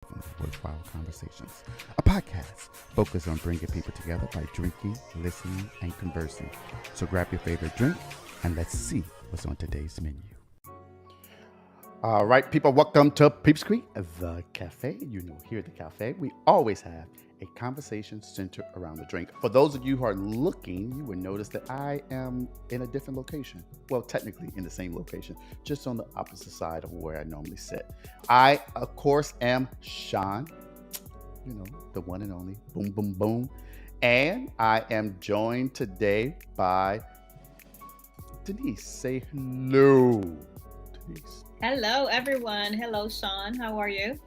Worthwhile Conversations, a podcast focused on bringing people together by drinking, listening, and conversing. So grab your favorite drink and let's see what's on today's menu. All right, people, welcome to Peeps Creek, the cafe. You know, here at the cafe, we always have a conversation centered around the drink. For those of you who are looking, you will notice that I am in a different location. Well, technically in the same location, just on the opposite side of where I normally sit. I, of course, am Sean, you know, the one and only Boom Boom Boom. And I am joined today by Denise. Say hello, Denise. Hello, everyone. Hello, Sean. How are you?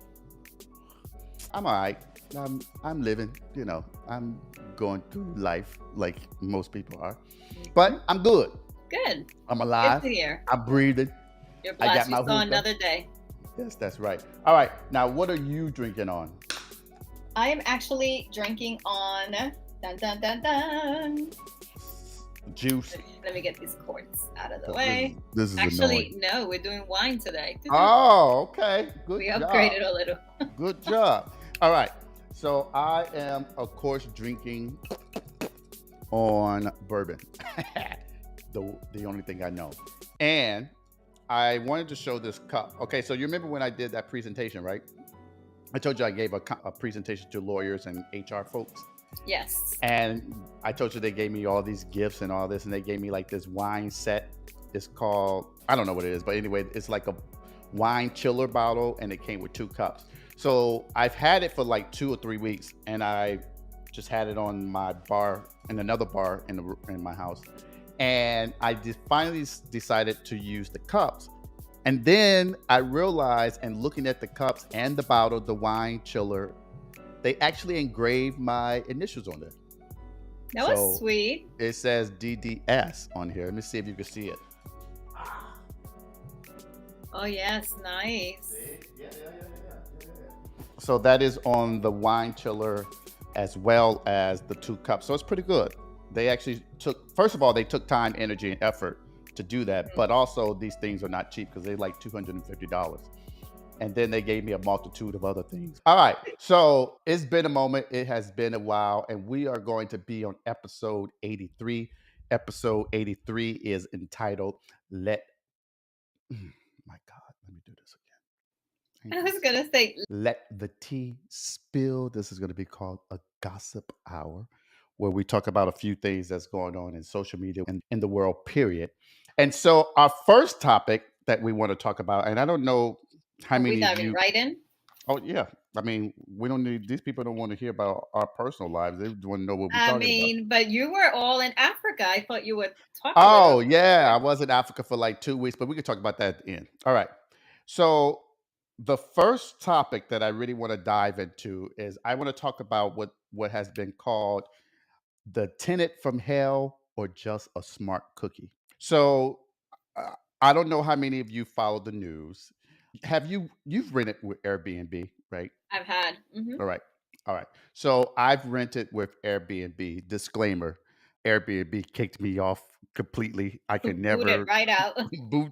I'm all right. I'm living, I'm going through life like most people are. Mhm. But I'm good. Good. I'm Good alive. to hear. I'm breathing. You're I got blessed. You my saw hookah. another day. Yes, that's right. All right. Now, what are you drinking on? I am actually drinking on. Dun, dun, dun, dun. Juice. Let me get these cords out of the 'Cause way. this is Actually, annoying. no, we're doing wine today. Oh, okay. Good We job. upgraded a little. Good job. All right. So I am, of course, drinking on bourbon. the only thing I know. And I wanted to show this cup. Okay, so you remember when I did that presentation, right? I told you I gave a presentation to lawyers and HR folks. Yes. And I told you they gave me all these gifts and all this, and they gave me like this wine set. It's called, I don't know what it is, but anyway, it's like a wine chiller bottle, and it came with 2 cups. So I've had it for like 2 or 3 weeks, and I just had it on my bar in another bar in my house. And I finally decided to use the cups. And then I realized, and looking at the cups and the bottle, the wine chiller, they actually engraved my initials on there. That was So sweet. it says DDS on here. Let me see if you can see it. Oh, yes. Nice. So that is on the wine chiller as well as the 2 cups. So it's pretty good. They actually took, first of all, they took time, energy, and effort to do that. But also, these things are not cheap because they're like $250. And then they gave me a multitude of other things. All right. So it's been a moment. It has been a while. And we are going to be on episode 83. Episode 83 is entitled Let My God, let me do this again. I Ain't was this going to say, Let the Tea Spill? This is going to be called a gossip hour, where we talk about a few things that's going on in social media and in the world, period. And so, our first topic that we want to talk about, and I don't know how are we many of diving you, right in? oh, yeah. I mean, we don't need, these people don't want to hear about our personal lives. They want to know what we're I talking about. mean, but you were all in Africa. I thought you would talk a little Oh, about yeah. I Africa. was in Africa for like 2 weeks, but we can talk about that at the end. All right. So, the first topic that I really want to dive into is I want to talk about what has been called the tenant from hell or just a smart cookie. So, I don't know how many of you follow the news. You've rented with Airbnb, right? I've had. All right. All right. So I've rented with Airbnb. Disclaimer: Airbnb kicked me off completely. I can Booted never right out.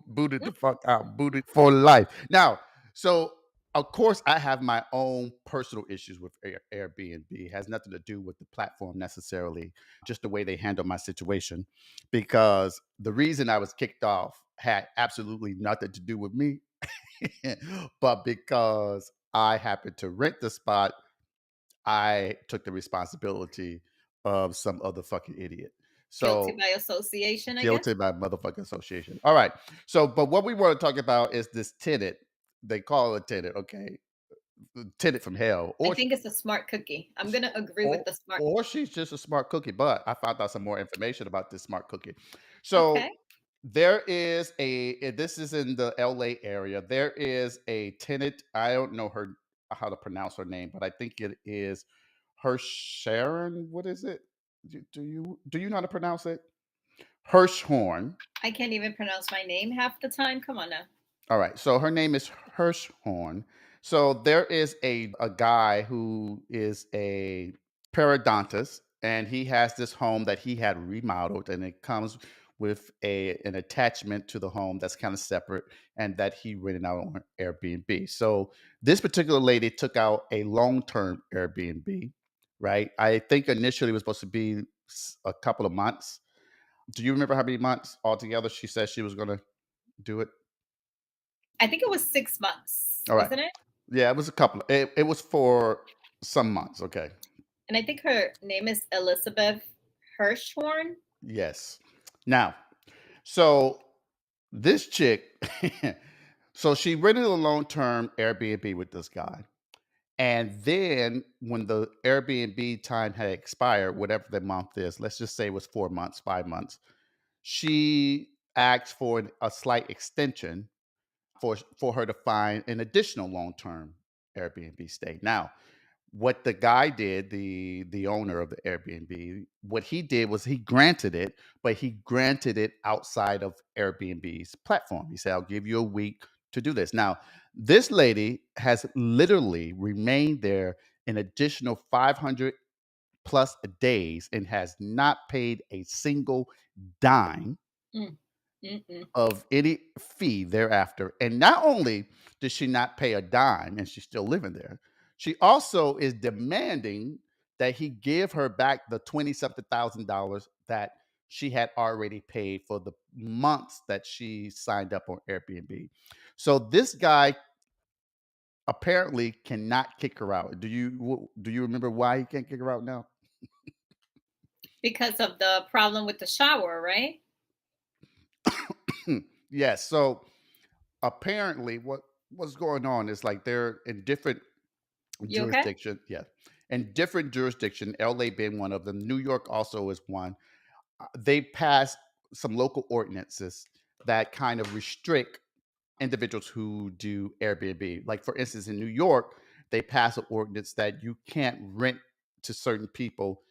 booted the fuck out, booted for life. Now, so of course I have my own personal issues with Airbnb. It has nothing to do with the platform necessarily, just the way they handle my situation. Because the reason I was kicked off had absolutely nothing to do with me, but because I happened to rent the spot, I took the responsibility of some other fucking idiot. Guilty So by association, I guess. guilty by motherfucking association. All right. So, but what we want to talk about is this tenant. They call it a tenant, okay? Tenant from hell, I think it's a smart cookie. I'm gonna agree with or the smart. or she's just a smart cookie. But I found out some more information about this smart cookie. So Okay. there is this is in the LA area. There is a tenant. I don't know her how to pronounce her name, but I think it is her Sharon. What is it? Do you know how to pronounce it? Hirschhorn. I can't even pronounce my name half the time. Come on now. All right. So her name is Hirschhorn. So there is a guy who is a periodontist, and he has this home that he had remodeled, and it comes with an attachment to the home that's kind of separate, and that he rented out on Airbnb. So this particular lady took out a long-term Airbnb, right? I think initially it was supposed to be a couple of months. Do you remember how many months altogether she said she was going to do it? I think it was 6 months, All right. wasn't it? Yeah, it was a couple. It was for some months. Okay. And I think her name is Elizabeth Hirschhorn. Yes. Now, so this chick, so she rented a long term Airbnb with this guy. And then when the Airbnb time had expired, whatever the month is, let's just say it was 4 months, 5 months, she asked for a slight extension for her to find an additional long term Airbnb stay. Now, what the guy did, the owner of the Airbnb, what he did was he granted it, but he granted it outside of Airbnb's platform. He said, "I'll give you a week to do this." Now, this lady has literally remained there an additional 500 plus days and has not paid a single dime Mm, mm-mm. of any fee thereafter. And not only did she not pay a dime and she's still living there, she also is demanding that he give her back the 20 something thousand dollars that she had already paid for the months that she signed up on Airbnb. So this guy apparently cannot kick her out. Do you remember why he can't kick her out now? Because of the problem with the shower, right? Yes. So apparently what's going on is like they're in different You okay? jurisdiction, yeah. And different jurisdiction, LA being one of them, New York also is one. They passed some local ordinances that kind of restrict individuals who do Airbnb. Like for instance, in New York, they pass an ordinance that you can't rent to certain people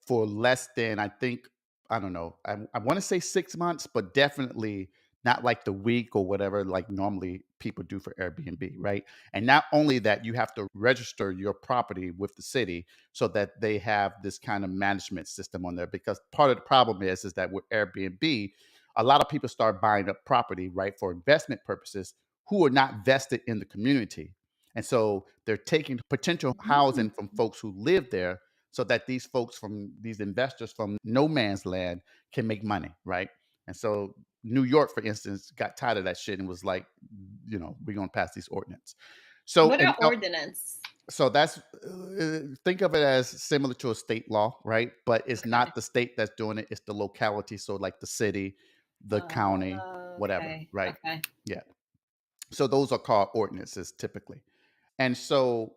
for less than I don't know. I want to say 6 months, but definitely not like the week or whatever like normally people do for Airbnb, right? And not only that, you have to register your property with the city so that they have this kind of management system on there. Because part of the problem is that with Airbnb, a lot of people start buying up property, right, for investment purposes who are not vested in the community. And so they're taking potential Mm. housing from folks who live there so that these folks from these investors from no man's land can make money, right? And so New York, for instance, got tired of that shit and was like, we're going to pass these ordinance. So, What are ordinance? so that's think of it as similar to a state law, right? But it's Okay. not the state that's doing it; it's the locality. So, like the city, the county, whatever, Okay. right? Okay. Yeah. So those are called ordinances typically. And so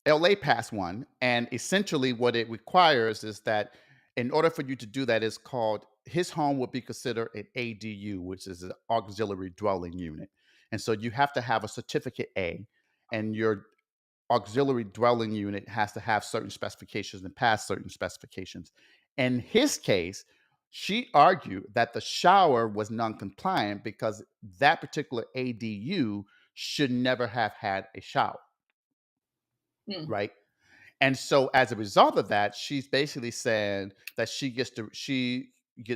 LA passed one, and essentially what it requires is that in order for you to do that, is called his home would be considered an ADU, which is an auxiliary dwelling unit. And so you have to have a certificate A, and your auxiliary dwelling unit has to have certain specifications and pass certain specifications. In his case, she argued that the shower was non-compliant because that particular ADU should never have had a shower, Mm. right? And so as a result of that, she's basically saying that she gets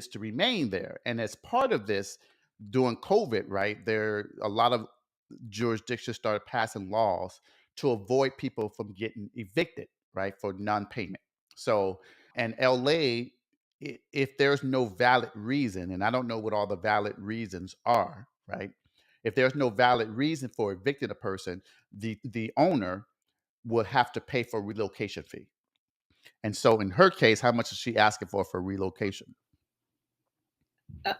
to remain there. And as part of this, during COVID, right, there a lot of jurisdictions started passing laws to avoid people from getting evicted, right, for non-payment. So, and LA, if there's no valid reason, and I don't know what all the valid reasons are, right? If there's no valid reason for evicting a person, the owner would have to pay for a relocation fee. And so in her case, how much is she asking for relocation?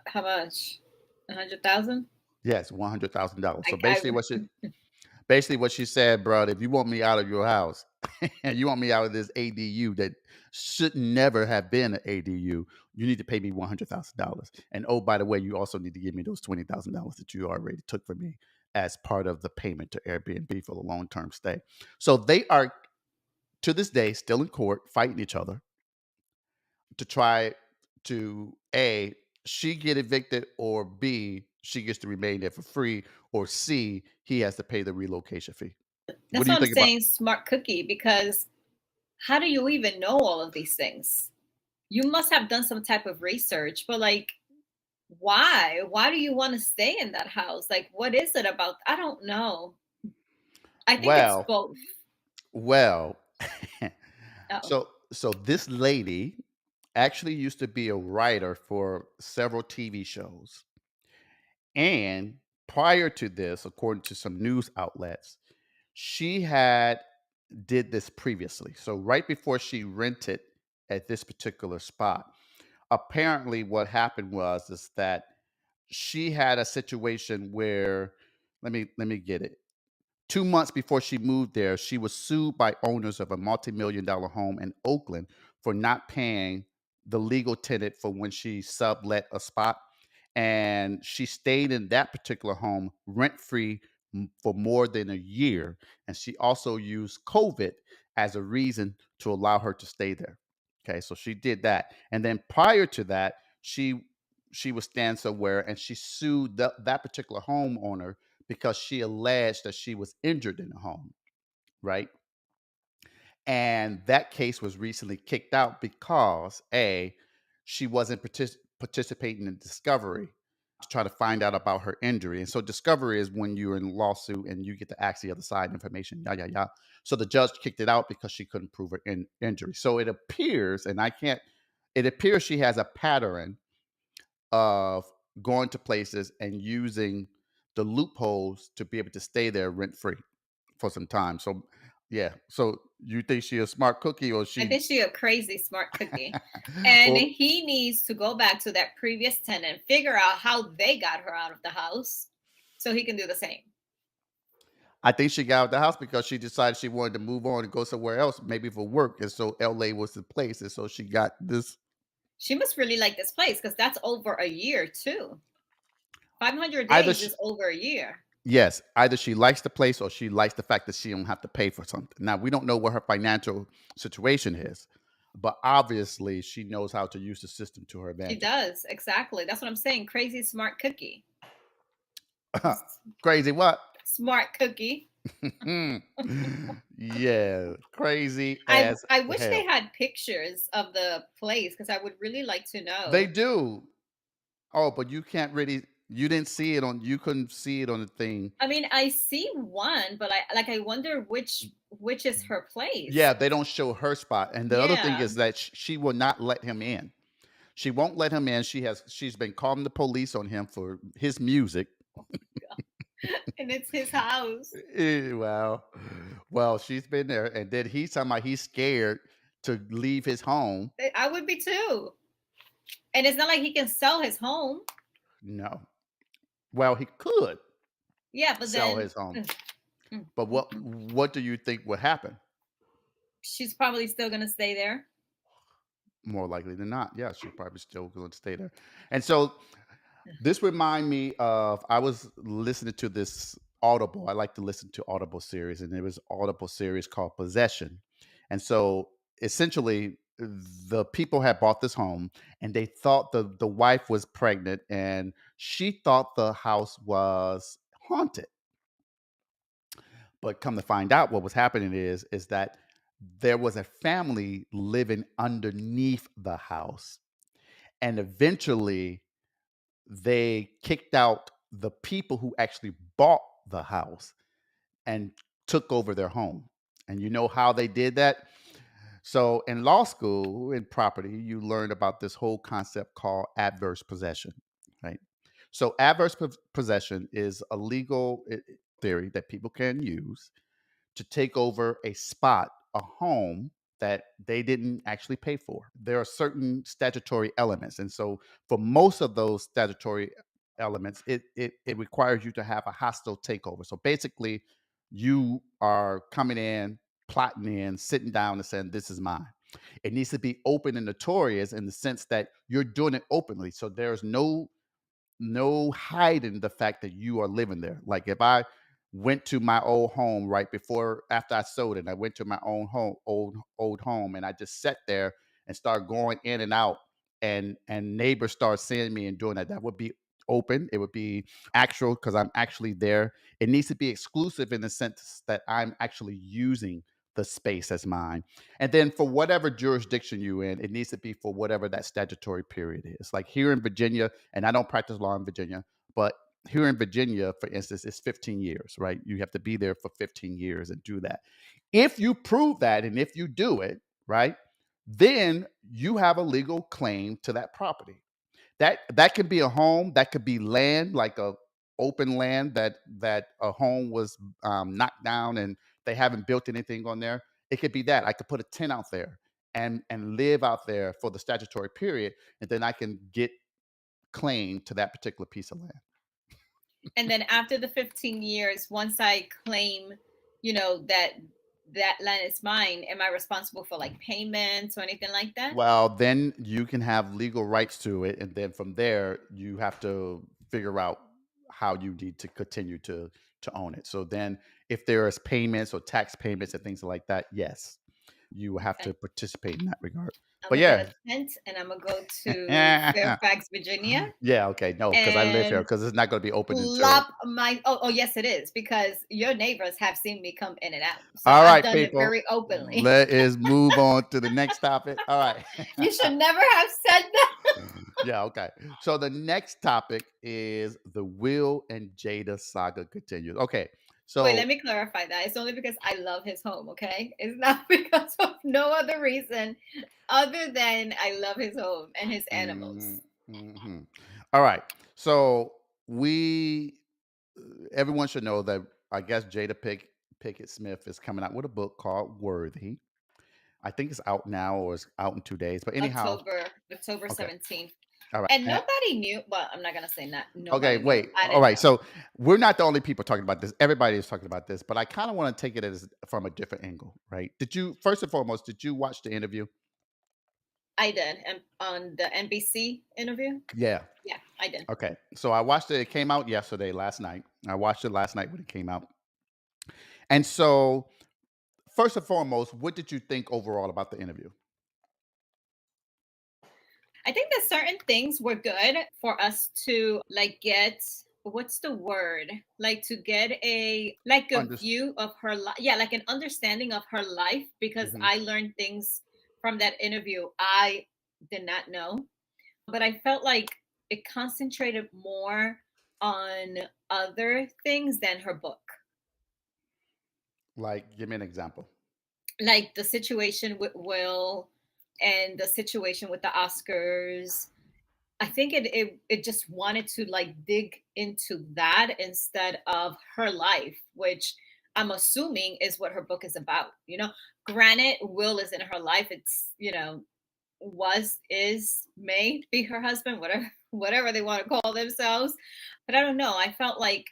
How much? 100,000? Yes, $100,000. So I basically what she said, bro, if you want me out of your house and you want me out of this ADU that should never have been an ADU, you need to pay me $100,000. And oh, by the way, you also need to give me those $20,000 that you already took from me as part of the payment to Airbnb for the long term stay. So they are to this day still in court fighting each other to try to A, she get evicted, or B, she gets to remain there for free, or C, he has to pay the relocation fee. What That's do you what I'm think about? saying, smart cookie, because how do you even know all of these things? You must have done some type of research, but like, Why? Why do you want to stay in that house? Like, what is it about? I don't know. I think it's Well, both. well. Oh, so this lady actually used to be a writer for several TV shows. And prior to this, according to some news outlets, she had did this previously. So right before she rented at this particular spot, apparently what happened was is that she had a situation where let me get it. 2 months before she moved there, she was sued by owners of a multi-million-dollar home in Oakland for not paying the legal tenant for when she sublet a spot. And she stayed in that particular home rent-free for more than a year. And she also used COVID as a reason to allow her to stay there. Okay, so she did that. And then prior to that, she was staying somewhere and she sued that particular homeowner because she alleged that she was injured in the home, right? And that case was recently kicked out because A, she wasn't participating in discovery to try to find out about her injury. And so discovery is when you're in a lawsuit and you get to ask the other side information, yeah, yeah, yeah. So the judge kicked it out because she couldn't prove her injury. So it appears, and I can't, it appears she has a pattern of going to places and using the loopholes to be able to stay there rent free for some time. So, yeah. So you think she a smart cookie, or I she? think she a crazy smart cookie. And Well, he needs to go back to that previous tenant, figure out how they got her out of the house so he can do the same. I think she got out of the house because she decided she wanted to move on and go somewhere else, maybe for work, and so LA was the place, and so she got this. She must really like this place because that's over a year too. 500 Either days she, is over a year. yes, either she likes the place or she likes the fact that she don't have to pay for something. Now we don't know what her financial situation is, but obviously she knows how to use the system to her She advantage. does. Exactly. That's what I'm saying. Crazy smart cookie. Crazy what? Smart cookie. Yeah, crazy I as I wish they hell. had pictures of the place because I would really like to They know. do. Oh, but you can't really. You didn't see it on. You couldn't see it on the thing. I mean, I see one, but I wonder which is her place. Yeah, they don't show her spot. And the other thing Yeah. is that she will not let him in. She won't let him in. She's been calling the police on him for his music. And it's his house. Well, she's been there, and then he's talking about he's scared to leave his home. I would be too. And it's not like he can sell his home. No, well, he could Yeah, but sell then his home, mm, mm, but mm, what mm. what do you think would happen? She's probably still gonna stay there. More likely than not, yeah, she's probably still going to stay there. And so this remind me of, I was listening to this Audible. I like to listen to Audible series, and there was Audible series called Possession. And so essentially, the people had bought this home, and they thought the wife was pregnant, and she thought the house was haunted. But come to find out, what was happening is that there was a family living underneath the house, and eventually they kicked out the people who actually bought the house and took over their home. And you know how they did that? So in law school, in property, you learn about this whole concept called adverse possession, right? So adverse possession is a legal theory that people can use to take over a spot, a home that they didn't actually pay for. There are certain statutory elements. And so for most of those statutory elements, it requires you to have a hostile takeover. So basically, you are coming in, plotting in, sitting down and saying, this is mine. It needs to be open and notorious in the sense that you're doing it openly. So there's no hiding the fact that you are living there. Like if I went to my old home right before after I sold it, I went to my own home, old home, and I just sat there and started going in and out, and neighbors start seeing me and doing that. That would be open. It would be actual because I'm actually there. It needs to be exclusive in the sense that I'm actually using the space as mine. And then for whatever jurisdiction you in, it needs to be for whatever that statutory period is. Like here in Virginia, and I don't practice law in Virginia, but here in Virginia, for instance, it's 15 years, right? You have to be there for 15 years and do that. If you prove that and if you do it, right, then you have a legal claim to that property. That could be a home, that could be land, like a open land that a home was knocked down and they haven't built anything on there. It could be that I could put a tent out there and live out there for the statutory period, and then I can get claim to that particular piece of land. And then after the 15 years, once I claim, that that land is mine, am I responsible for like payments or anything like that? Well, then you can have legal rights to it, and then from there you have to figure out how you need to continue to own it. So then, if there is payments or tax payments and things like that, yes, you have to Okay. participate in that regard. I'm But gonna get yeah, a tent and I'm gonna go to Fairfax, Virginia, yeah, okay, no, because I live here and because it's not going to be open until. plop my oh yes it is, because your neighbors have seen me come in and out. So All I've right, done it people, very openly. let us move on to the next topic. All right. You should never have said that. Yeah, okay. So the next topic is the Will and Jada saga continues. Okay. Wait, So let me clarify that. It's only because I love his home, okay? It's not because of no other reason other than I love his home and his animals. mhm, mhm. All right. So we everyone should know that I guess Pickett Smith is coming out with a book called Worthy. I think it's out now or it's out in 2 days. But anyhow, October okay. 17th. All right. And nobody knew, well, I'm not gonna say that Okay, nobody knew. wait. I All didn't right. know. So we're not the only people talking about this. Everybody is talking about this, but I kind of want to take it as from a different angle, right? Did you first and foremost, did you watch the interview? I did. And on the NBC interview? Yeah. Yeah, I did. Okay. So I watched it. It came out yesterday, last night. I watched it last night when it came out. And so, first and foremost, what did you think overall about the interview? I think that certain things were good for us to like get, what's the word? Like to get a Under, view of her life. Yeah, like an understanding of her life, because mhm. I learned things from that interview I did not know. But I felt like it concentrated more on other things than her book. Like, give me an example. Like the situation with Will and the situation with the Oscars. I think it just wanted to like dig into that instead of her life, which I'm assuming is what her book is about. Granted, Will is in her life. It's, was, is, may be her husband, whatever they want to call themselves. But I don't know. I felt like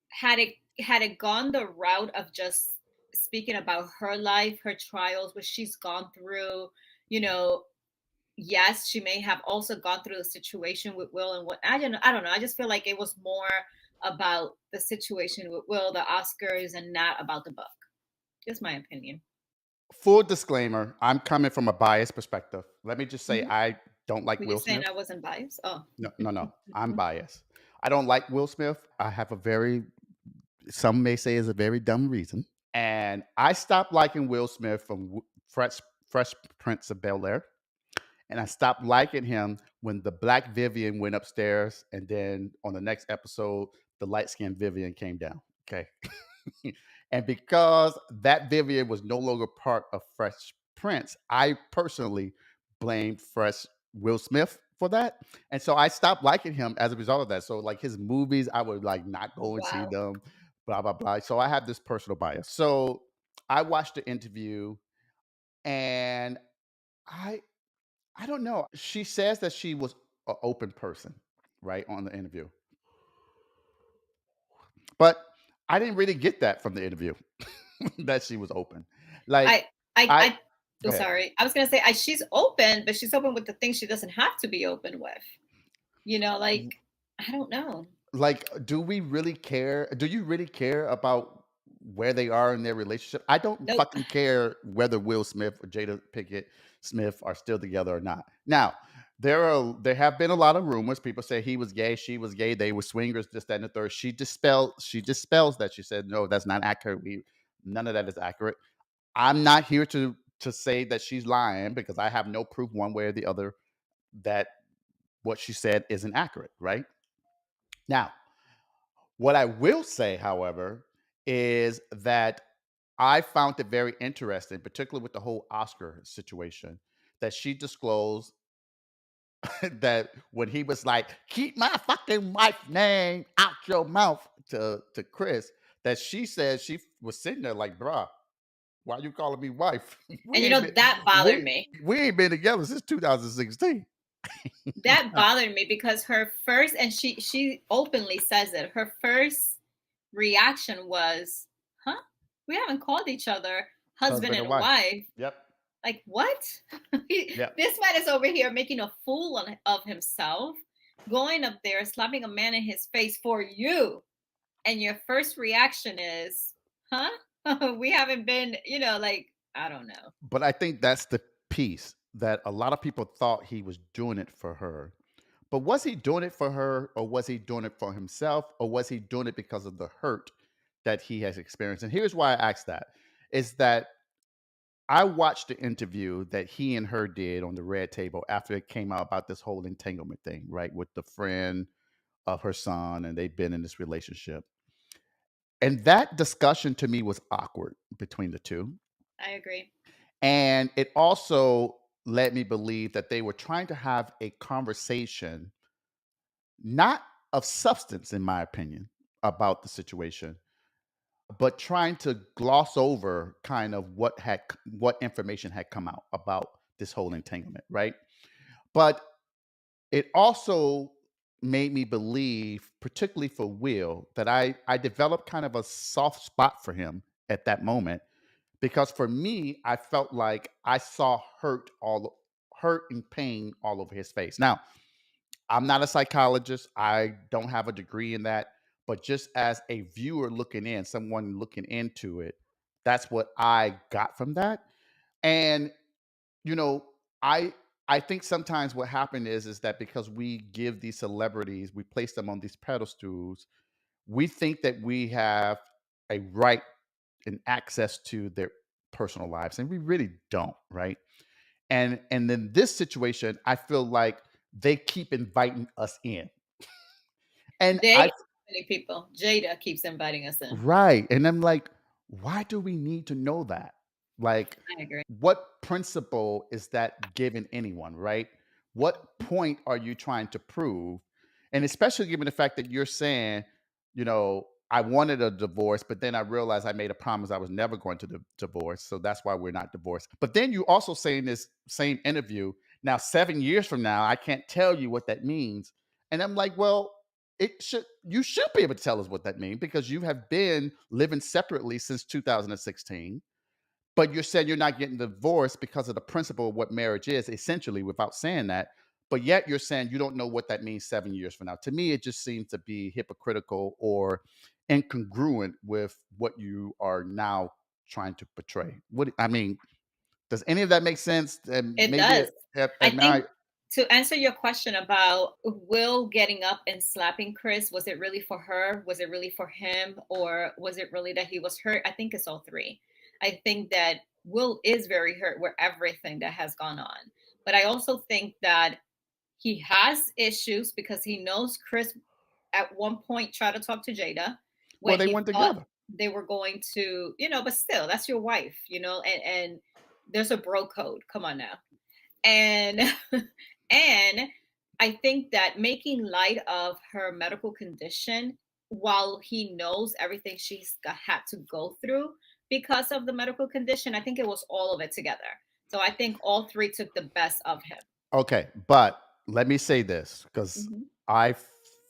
had it gone the route of just speaking about her life, her trials, what she's gone through, you know, yes, she may have also gone through the situation with Will and what I don't know. I just feel like it was more about the situation with Will, the Oscars, and not about the book. Just my opinion. Full disclaimer, I'm coming from a biased perspective. Let me just say Mhm. I don't like Were you Will saying Smith. I wasn't biased? Oh. No, no, no. I'm biased. I don't like Will Smith. I have a very, some may say is a very dumb reason. And I stopped liking Will Smith from Fresh Prince of Bel Air. And I stopped liking him when the black Vivian went upstairs. And then on the next episode, the light skinned Vivian came down. Okay. And because that Vivian was no longer part of Fresh Prince, I personally blamed Fresh Will Smith for that. And so I stopped liking him as a result of that. So like his movies, I would like not go and see Wow. them, blah, blah, blah. So I have this personal bias. So I watched the interview and I I don't know. She says that she was an open person, right, on the interview. But I didn't really get that from the interview that she was open. Like I I I I go oh ahead. sorry. I was gonna say she's open, but she's open with the things she doesn't have to be open with. Like I don't know. Like, do we really care? Do you really care about where they are in their relationship? I don't Nope. fucking care whether Will Smith or Jada Pinkett Smith are still together or not. Now, there have been a lot of rumors. People say he was gay, she was gay, they were swingers, this, that, and the third. She dispels that. She said, no, that's not accurate. None of that is accurate. I'm not here to say that she's lying because I have no proof one way or the other that what she said isn't accurate, right? Now, what I will say, however, is that I found it very interesting, particularly with the whole Oscar situation, that she disclosed that when he was like, "Keep my fucking wife's name out your mouth" to Chris, that she said she was sitting there like, "Bruh, why you calling me wife? we And ain't been that bothered we me. we ain't been together since 2016." That bothered me because her first, and she openly says it, her first reaction was, huh? We haven't called each other husband Husband and and wife. wife. Yep. Like, what? Yep. This man is over here making a fool of himself, going up there, slapping a man in his face for you. And your first reaction is, huh? We haven't been, like, I don't know. But I think that's the piece that a lot of people thought he was doing it for her. But was he doing it for her, or was he doing it for himself, or was he doing it because of the hurt that he has experienced? And here's why I asked that is that I watched the interview that he and her did on the red table after it came out about this whole entanglement thing, right? With the friend of her son, and they've been in this relationship. And that discussion to me was awkward between the two. I agree. And it also led me believe that they were trying to have a conversation, not of substance, in my opinion, about the situation, but trying to gloss over kind of what information had come out about this whole entanglement, right? But it also made me believe, particularly for Will, that I developed kind of a soft spot for him at that moment because for me, I felt like I saw hurt and pain all over his face. Now, I'm not a psychologist. I don't have a degree in that, but just as a viewer looking in, someone looking into it, that's what I got from that. And you know, I I think sometimes what happened is that because we give these celebrities, we place them on these pedestals, we think that we have a right and access to their personal lives, and we really don't, right? And then this situation, I feel like they keep inviting us in, and They I many people. Jada keeps inviting us in. right. And I'm like, why do we need to know that? Like, I agree. what principle is that giving anyone, right? What point are you trying to prove? And especially given the fact that you're saying, I wanted a divorce, but then I realized I made a promise I was never going to divorce. So that's why we're not divorced. But then you also say in this same interview, now 7 years from now, I can't tell you what that means. And I'm like, well, you should be able to tell us what that means because you have been living separately since 2016, but you're saying you're not getting divorced because of the principle of what marriage is, essentially, without saying that. But yet you're saying you don't know what that means 7 years from now. To me, it just seems to be hypocritical or incongruent with what you are now trying to portray. What I mean, does any of that make sense? And It maybe does. I am I think, to answer your question about Will getting up and slapping Chris, was it really for her? Was it really for him? Or was it really that he was hurt? I think it's all three. I think that Will is very hurt with everything that has gone on. But I also think that he has issues because he knows Chris at one point tried to talk to Jada well, when they he went thought together. they were going to, but still, that's your wife, and there's a bro code. Come on now. And and I think that making light of her medical condition while he knows everything had to go through because of the medical condition, I think it was all of it together. So I think all three took the best of him. Okay, but let me say this because Mhm. I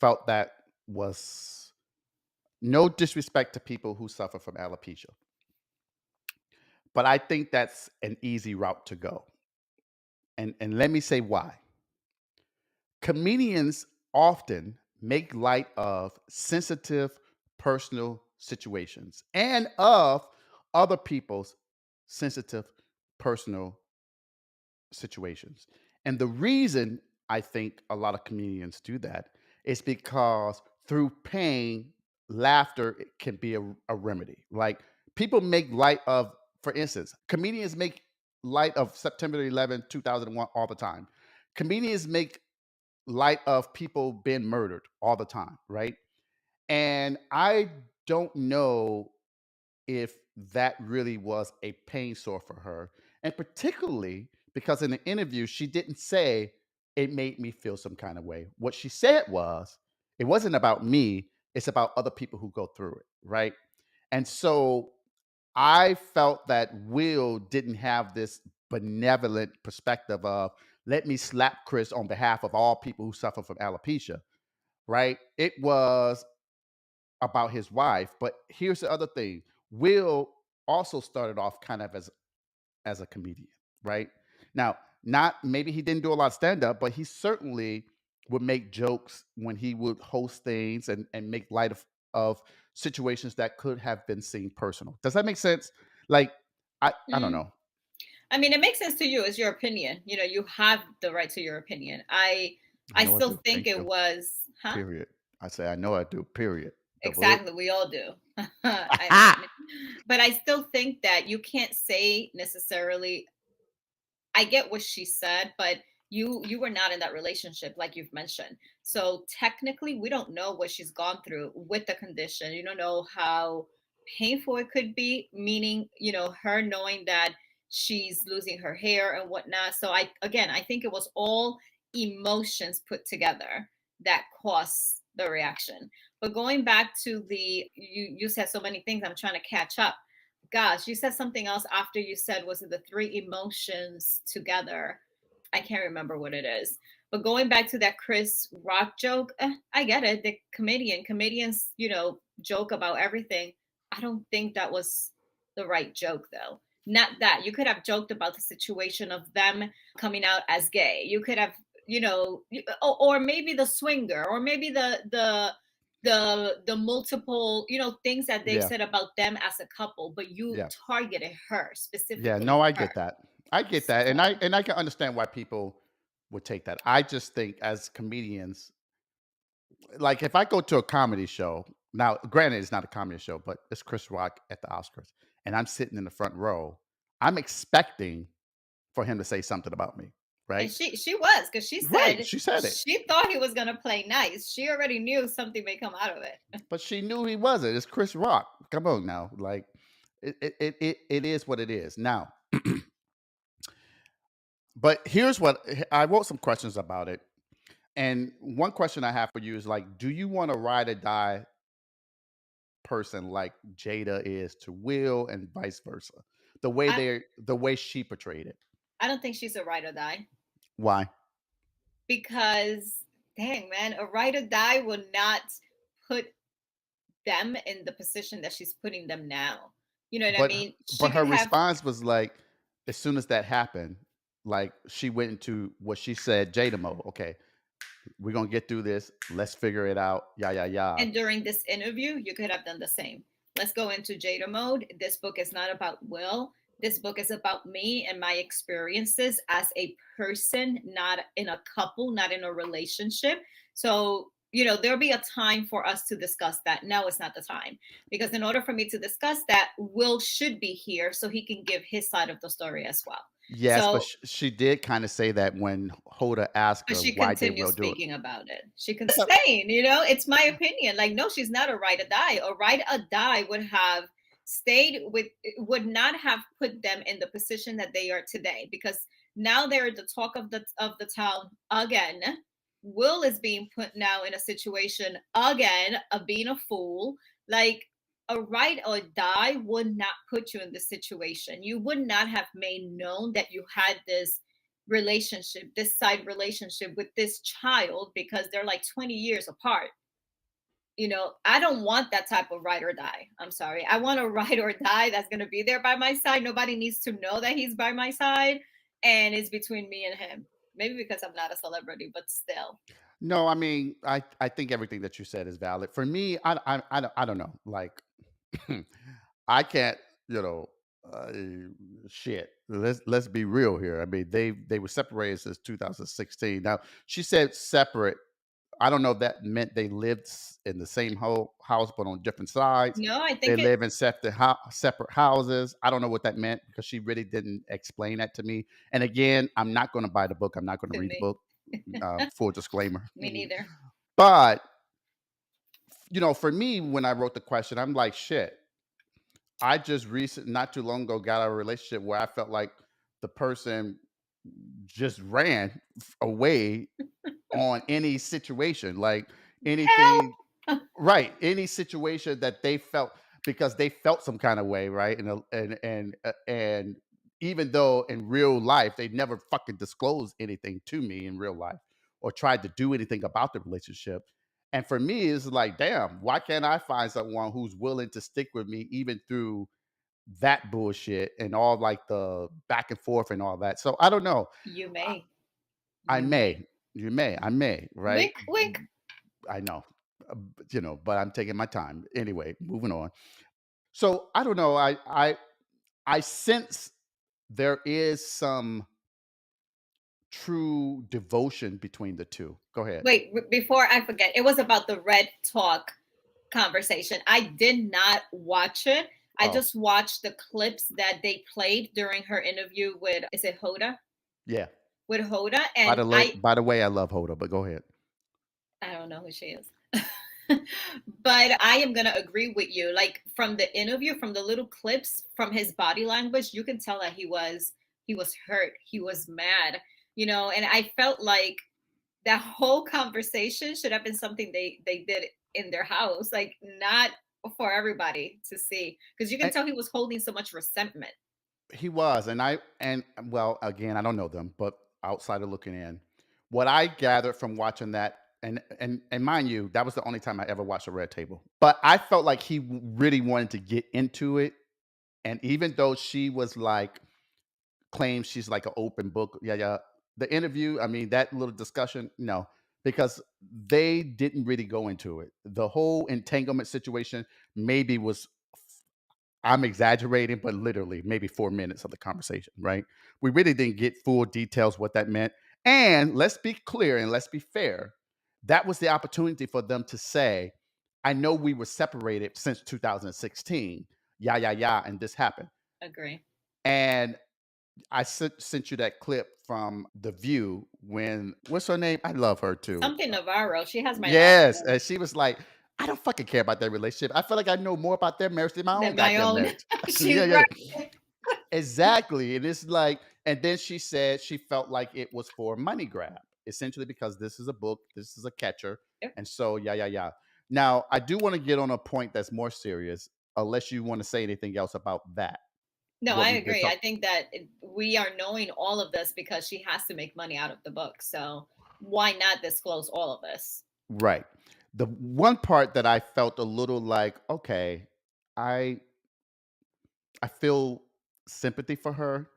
felt that was no disrespect to people who suffer from alopecia, but I think that's an easy route to go. And let me say why. Comedians often make light of sensitive personal situations and of other people's sensitive personal situations. And the reason I think a lot of comedians do that is because through pain, laughter can be a remedy. Like people make light of for instance, comedians make light of September 11, 2001 all the time. Comedians make light of people being murdered all the time, right? And I don't know if that really was a pain sore for her. And particularly because in the interview, she didn't say it made me feel some kind of way. What she said was, it wasn't about me, it's about other people who go through it, right? And so I felt that Will didn't have this benevolent perspective of, let me slap Chris on behalf of all people who suffer from alopecia, right? It was about his wife. But here's the other thing. Will also started off kind of as a comedian, right? Now, not maybe he didn't do a lot of stand up, but he certainly would make jokes when he would host things and make light of situations that could have been seen personal. Does that make sense? Like, I don't Mm. know. I mean, it makes sense to you. It's your opinion. You have the right to your opinion. I I know I still do. think Thank it you. was, huh? Period. I say I know I do. Period. The vote. Exactly. We all do. I mean, but I still think that you can't say necessarily. I get what she said, but you were not in that relationship like you've mentioned. So technically, we don't know what she's gone through with the condition. You don't know how painful it could be, meaning, her knowing that she's losing her hair and whatnot. So I think it was all emotions put together that caused the reaction. But going back to you said so many things, I'm trying to catch up. Gosh, you said something else after you said, was it the three emotions together? I can't remember what it is. But going back to that Chris Rock joke, I get it. The comedians, joke about everything. I don't think that was the right joke, though. Not that. You could have joked about the situation of them coming out as gay. You could have, or maybe the swinger, or maybe the multiple, things that they've Yeah. said about them as a couple, but you Yeah. targeted her, Yeah. specifically No, I her. get that. I get that. So And I can understand why people would take that. I just think as comedians, like if I go to a comedy show, now granted it's not a comedy show, but it's Chris Rock at the Oscars, and I'm sitting in the front row, I'm expecting for him to say something about me, and right? she was, because she Right. said She said it. she thought he was going to play nice. She already knew something may come out of it. But she knew he wasn't. It's Chris Rock. Come on now. Like it is what it is. Now, but here's what I wrote some questions about it. And one question I have for you is like, do you want to ride or die person like Jada is to Will and vice versa? i The way she portrayed it. I don't think she's a ride or die, Why? because dang man, a ride or die will not put them in the position that she's putting them now. You know what I But mean? She but could her have. response was like, as soon as that happened, like she went into what she said, Jada mode. Okay, we're gonna get through this. Let's figure it out. Yeah, yeah, yeah. And during this interview, you could have done the same. Let's go into Jada mode. This book is not about Will. This book is about me and my experiences as a person, not in a couple, not in a relationship. So, there'll be a time for us to discuss that. Now is not the time. Because in order for me to discuss that, Will should be here so he can give his side of the story as well. Yes, but So, she did kind of say that when Hoda asked but her she why did continues Will do it. speaking about it. She can saying, it's my opinion. Like, no, she's not a ride or die. A ride or die would have stayed with, would not have put them in the position that they are today, because now they're the talk of the town again. Will is being put now in a situation again of being a fool. Like, a ride or die would not put you in this situation. You would not have made known that you had this side relationship with this child, because they're like 20 years apart. I don't want that type of ride or die. I'm sorry. I want a ride or die that's going to be there by my side. Nobody needs to know that he's by my side, and it's between me and him. Maybe because I'm not a celebrity, but still. No, I mean, I think everything that you said is valid. For me, I don't know. Like, I can't, you know, uh, shit. Let's be real here. I mean, they were separated since 2016. Now she said separate. I don't know if that meant they lived in the same house but on different sides. No, I They think it live in separate houses. I don't know what that meant because she really didn't explain that to me. And again, I'm not going to buy the book. I'm not going to to read the me. book. Full disclaimer. Me neither. But for me, when I wrote the question, I'm like, shit. I just not too long ago, got out of a relationship where I felt like the person just ran away on any situation, like Help! anything. Right, any situation that they felt, because they felt some kind of way, right? And even though in real life they never fucking disclosed anything to me in real life or tried to do anything about the relationship. And for me, it's like, damn, why can't I find someone who's willing to stick with me even through that bullshit and all like the back and forth and all that? So I don't know. You I, may. I You may. may, I may, right? Wink, wink. I know, but I'm taking my time. Anyway, moving on. So I don't know. I sense there is some true devotion between the two. Go ahead. Wait, before I forget, it was about the Red Talk conversation. I did not watch it. I Oh, just watched the clips that they played during her interview with, is it Hoda? yeah. With Hoda. And By the way, I love Hoda, but go ahead. I don't know who she is. But I am going to agree with you. Like from the interview, from the little clips, from his body language, you can tell that he was hurt. He was mad, and I felt like that whole conversation should have been something they did in their house, like not for everybody to see, because you can And tell he was holding so much resentment. he was, and well, again, I don't know them, but outside of looking in, what I gathered from watching that, and mind you, that was the only time I ever watched a Red Table. But I felt like he really wanted to get into it, and even though she was like claims she's like an open book. Yeah, yeah. The interview, I mean, that little discussion, no, because they didn't really go into it. The whole entanglement situation maybe was, I'm exaggerating, but literally maybe 4 minutes of the conversation, right? We really didn't get full details what that meant. And let's be clear and let's be fair. That was the opportunity for them to say, I know we were separated since 2016. Yeah, yeah, yeah. And this happened. Agree. And I sent you that clip from The View when what's her name? I love her too. Something Navarro. She has my last Yes, name and she was like, "I don't fucking care about their relationship. I feel like I know more about their marriage than my own than my goddamn own. marriage." She's Yeah, yeah, right. exactly. And it's like, and then she said she felt like it was for money grab, essentially because this is a book, this is a catcher, Yep. and so yeah, yeah, yeah. Now I do want to get on a point that's more serious, unless you want to say anything else about that. No, What I we just agree. I talked. think that we are knowing all of this because she has to make money out of the book. So why not disclose all of this? Right. The one part that I felt a little like, okay, I I feel sympathy for her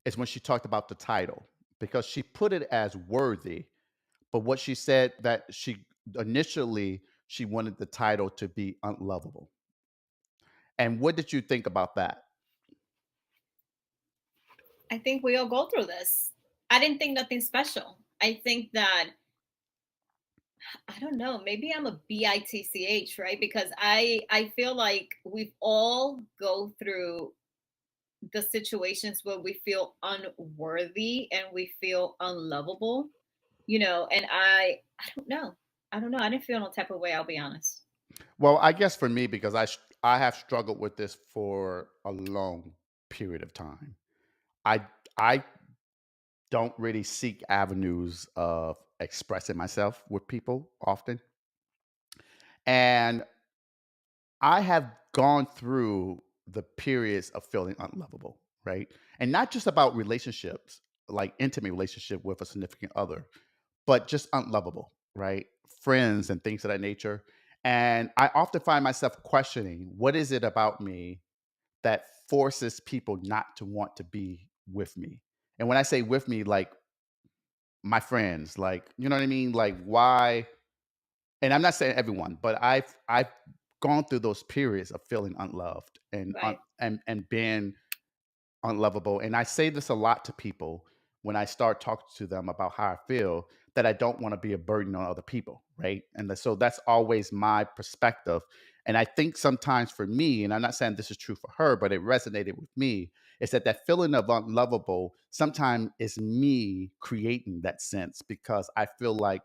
is when she talked about the title because she put it as worthy, but what she said that she initially she wanted the title to be unlovable. And what did you think about that? I think we all go through this. I didn't think nothing special. I think that I don't know. Maybe I'm a bitch, right? Because I feel like we've all go through the situations where we feel unworthy and we feel unlovable, and I don't know. I don't know. I didn't feel no type of way, I'll be honest. Well, I guess for me because I have struggled with this for a long period of time. I don't really seek avenues of expressing myself with people often. And I have gone through the periods of feeling unlovable, right? And not just about relationships, like intimate relationship with a significant other, but just unlovable, right? Friends and things of that nature. And I often find myself questioning what is it about me that forces people not to want to be with me? And when I say with me, like my friends, like, you know what I mean? Like why, and I'm not saying everyone, but I've gone through those periods of feeling unloved Right. and being unlovable. And I say this a lot to people when I start talking to them about how I feel, that I don't want to be a burden on other people, right? So that's always my perspective. And I think sometimes for me, and I'm not saying this is true for her, but it resonated with me, is that that feeling of unlovable sometimes is me creating that sense because I feel like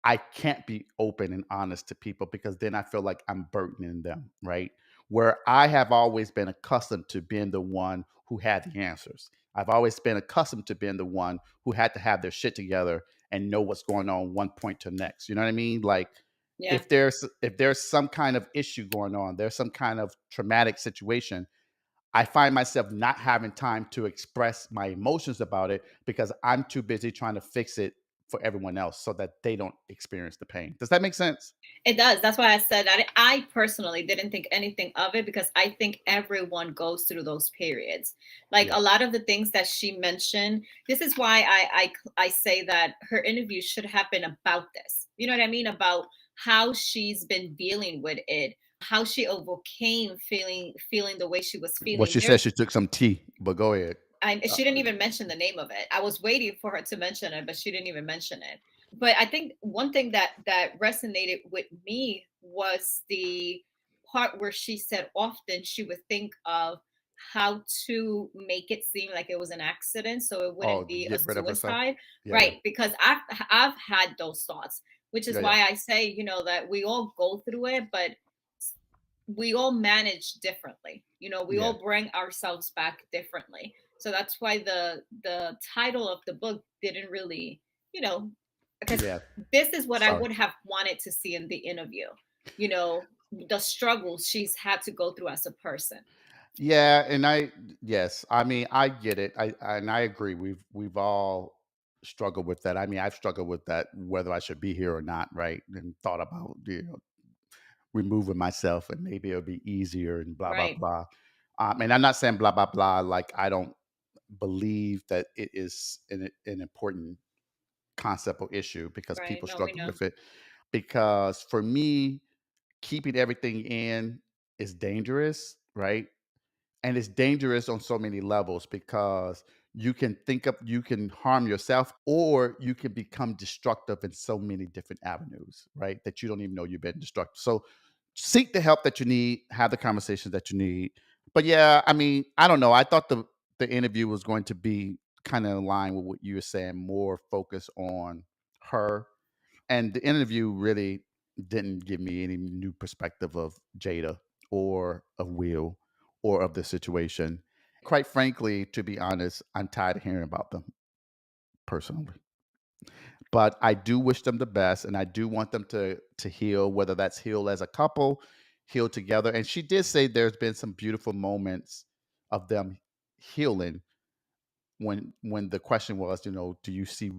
I can't be open and honest to people because then I feel like I'm burdening them, right? Where I have always been accustomed to being the one who had the answers. I've always been accustomed to being the one who had to have their shit together and know what's going on one point to next. You know what I mean? Like Yeah. if there's some kind of issue going on, there's some kind of traumatic situation, I find myself not having time to express my emotions about it because I'm too busy trying to fix it for everyone else so that they don't experience the pain. Does that make sense? It does. That's why I said that I personally didn't think anything of it because I think everyone goes through those periods. Like Yeah. a lot of the things that she mentioned, this is why I say that her interview should have been about this. You know what I mean? About how she's been dealing with it, how she overcame feeling the way she was Well, feeling. she said she took some tea, but go ahead. Uh, She didn't even mention the name of it. I was waiting for her to mention it, but she didn't even mention it. But I think one thing that resonated with me was the part where she said often she would think of how to make it seem like it was an accident so it wouldn't oh, be a get rid of herself. suicide. Yeah, yeah, Right, because I've had those thoughts, which is yeah, yeah, why I say, that we all go through it, but we all manage differently. We yeah, all bring ourselves back differently. So that's why the title of the book didn't really, because yeah. this is what I Sorry. would have wanted to see in the interview. You know, the struggles she's had to go through as a person. Yeah, and yes, I mean, I get it. And I agree. We've all struggled with that. I mean, I've struggled with that whether I should be here or not, right? And thought about removing myself and maybe it'll be easier and blah blah Right, blah. And I'm not saying blah blah blah like I don't believe that it is an important concept or issue because right. people No, we struggle know. with it. Because for me, keeping everything in is dangerous, right? And it's dangerous on so many levels because you can harm yourself or you can become destructive in so many different avenues, right? That you don't even know you've been destructive. So seek the help that you need, have the conversations that you need. But yeah, I mean, I don't know. I thought the interview was going to be kind of in line with what you were saying, more focus on her. And the interview really didn't give me any new perspective of Jada or of Will or of the situation. Quite frankly, to be honest, I'm tired of hearing about them personally. But I do wish them the best and I do want them to heal, whether that's heal as a couple, heal together. And she did say there's been some beautiful moments of them healing when the question was, do you see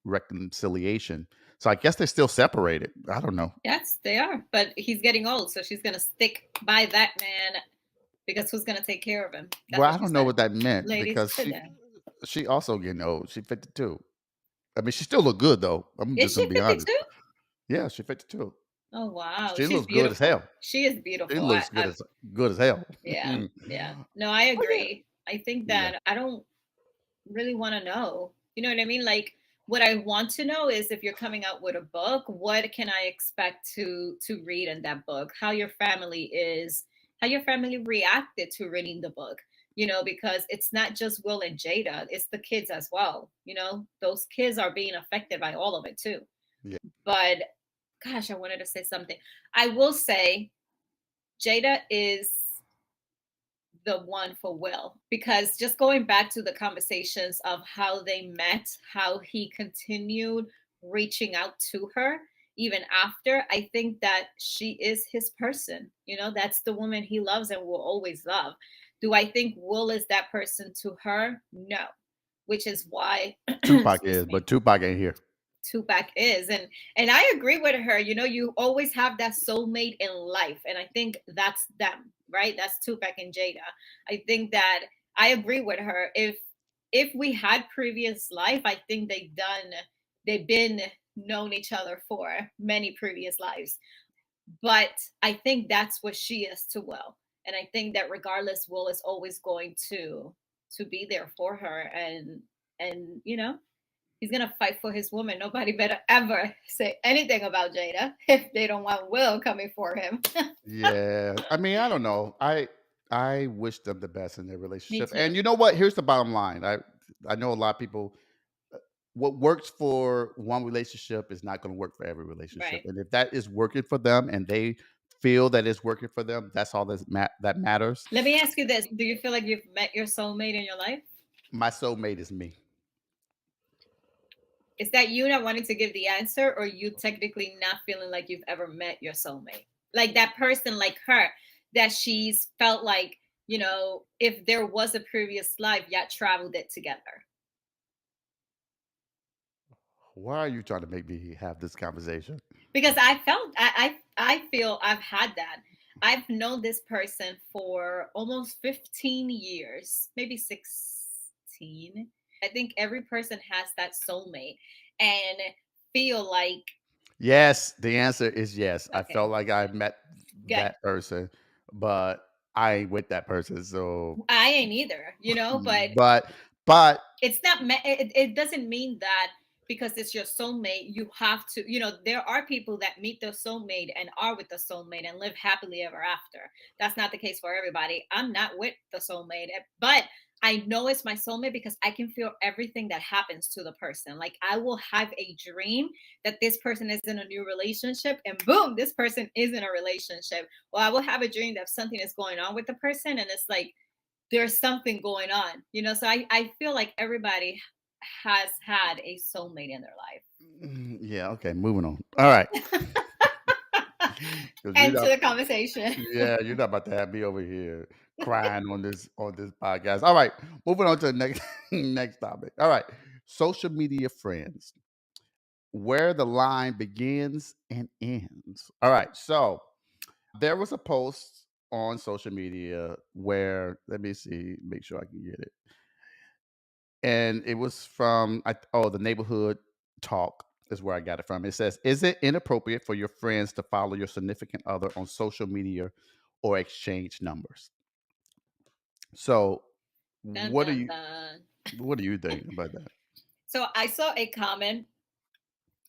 reconciliation? So I guess they're still separated. I don't know. Yes, they are. But he's getting old, so she's gonna stick by that man because who's gonna take care of him? That's Well, what I she don't know said. what that meant Ladies, because sit down. she also getting old. She 52. I mean, she still look good though. I'm Is just she gonna be honest. 52? Yeah, she 52. Oh wow, She she's looks good as beautiful. hell. She is She beautiful. looks I good as hell. Yeah, Oh yeah. No, I yeah, agree. I think yeah, that I don't really want to know. You know what I mean? Like what I want to know is if you're coming out with a book, what can I expect to read in that book? How your family reacted to reading the book. Because it's not just Will and Jada, it's the kids as well. Those kids are being affected by all of it too. yeah. But gosh, I wanted to say something. I will say Jada is the one for Will because just going back to the conversations of how they met, how he continued reaching out to her even after, I think that she is his person. That's the woman he loves and will always love. Do I think Will is that person to her? No. Which is why, Tupac excuse is, me, but Tupac ain't here. Tupac is. And I agree with her. You always have that soulmate in life. And I think that's them, right? That's Tupac and Jada. I think that I agree with her. If we had previous life, I think they've been known each other for many previous lives. But I think that's what she is to Will. And I think that regardless, Will is always going to be there for her and He's gonna fight for his woman. Nobody better ever say anything about Jada if they don't want Will coming for him. Yeah, I mean, I don't know. I wish them the best in their Me relationship. And too. you know what? Here's the bottom line. I know a lot of people. What works for one relationship is not going to work for every relationship. Right. And if that is working for them, and they feel that it's working for them, that's all that matters. Let me ask you this. Do you feel like you've met your soulmate in your life? My soulmate is me. Is that you not wanting to give the answer, or you technically not feeling like you've ever met your soulmate? Like that person, like her, that she's felt like, if there was a previous life, y'all traveled it together. Why are you trying to make me have this conversation? Because I feel I've had that. I've known this person for almost 15 years, maybe 16. I think every person has that soulmate and feel like, Yes, the answer is yes. I okay, felt like I met good. that person, but I ain't with that person. So, I ain't either, but but but it's not it doesn't mean that because it's your soulmate you have to, there are people that meet their soulmate and are with the soulmate and live happily ever after. That's not the case for everybody. I'm not with the soulmate, but I know it's my soulmate because I can feel everything that happens to the person. Like I will have a dream that this person is in a new relationship and boom, this person is in a relationship. Or I will have a dream that something is going on with the person and it's like there's something going on, so I feel like everybody has had a soulmate in their yeah, okay, moving on. All right. life. 'Cause you're End to not the conversation. yeah, you're not about to have me over here crying on this podcast. All right, moving on to the next next topic. All right. Social media friends. Where the line begins and ends. All right. So there was a post on social media where let me see, make sure I can get it. And it was from the neighborhood talk is where I got it from. It says, "Is it inappropriate for your friends to follow your significant other on social media or exchange numbers?" So, Dun, what do dun, you dun. what do you think about that? So I saw a comment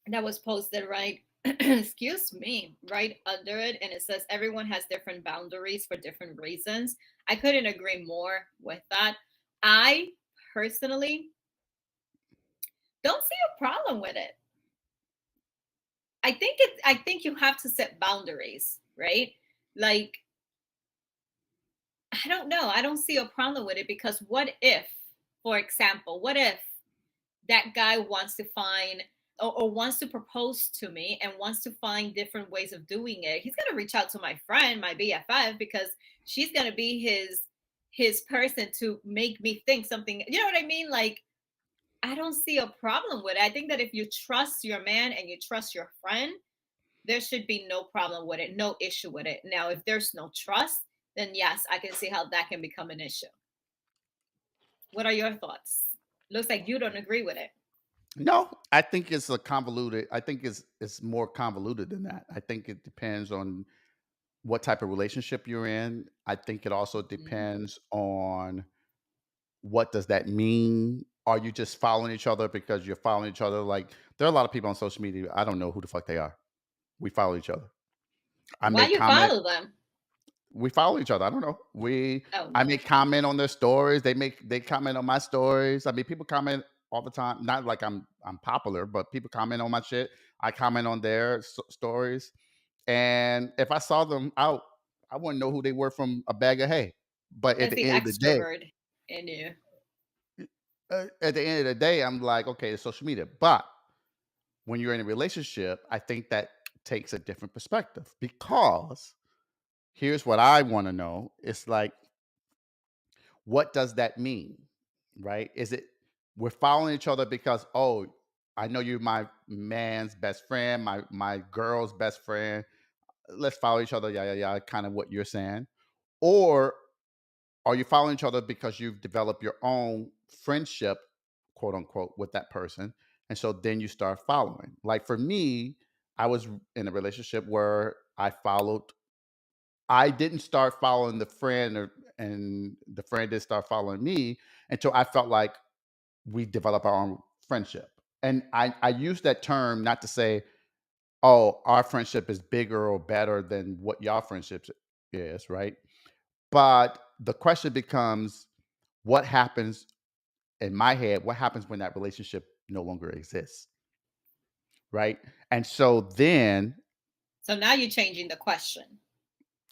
that was posted right excuse me, right under it, and it says everyone has different boundaries for different reasons. I couldn't agree more with that. I personally don't see a problem with it. I think you have to set boundaries, right? Like, I don't know. I don't see a problem with it because what if, for example, what if that guy wants to find or wants to propose to me and wants to find different ways of doing it? He's gonna reach out to my friend, my BFF, because she's gonna be his person to make me think something. You know what I mean? Like, I don't see a problem with it. I think that if you trust your man and you trust your friend, there should be no problem with it, no issue with it. Now, if there's no trust, then yes, I can see how that can become an issue. What are your thoughts? Looks like you don't agree with it. No, I think it's a convoluted. I think it's more convoluted than that. I think it depends on what type of relationship you're in. I think it also Mhm. depends on what does that mean. Are you just following each other because you're following each other? Like there are a lot of people on social media. I don't know who the fuck they are. We follow each other. I Why make you comment. follow them? We follow each other. I don't know. Oh I no. make comment on their stories. They comment on my stories. I mean, people comment all the time. Not like I'm popular, but people comment on my shit. I comment on their stories. And if I saw them out, I wouldn't know who they were from a bag of hay. But at That's the the end of the day, extrovert in you. at the end of the day, I'm like, okay, it's social media. But when you're in a relationship, I think that takes a different perspective because here's what I want to know. It's like, what does that mean? Right? Is it we're following each other because, oh, I know you're my man's best friend, my girl's best friend. Let's follow each other, yeah, yeah, yeah, kind of what you're saying. Or are you following each other because you've developed your own friendship, quote unquote, with that person? And so then you start following. Like for me, I was in a relationship where I didn't start following the friend and the friend didn't start following me until I felt like we developed our own friendship. And I use that term not to say, "Oh, our friendship is bigger or better than what your friendship is," right? But the question becomes, what happens in my head? What happens when that relationship no longer exists, right? And so then, So now you're changing the question.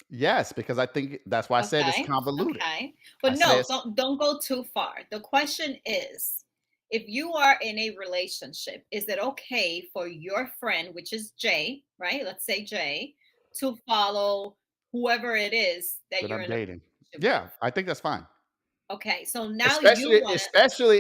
yes, because I think that's why I said it's Okay. convoluted. Okay. I But said, no, don't go too far. The question is, if you are in a relationship, is it okay for your friend, which is Jay, right? Let's say Jay, to follow whoever it is that that you're I'm in a dating. relationship with? Yeah, I think that's fine. Okay. So now you Especially, want to,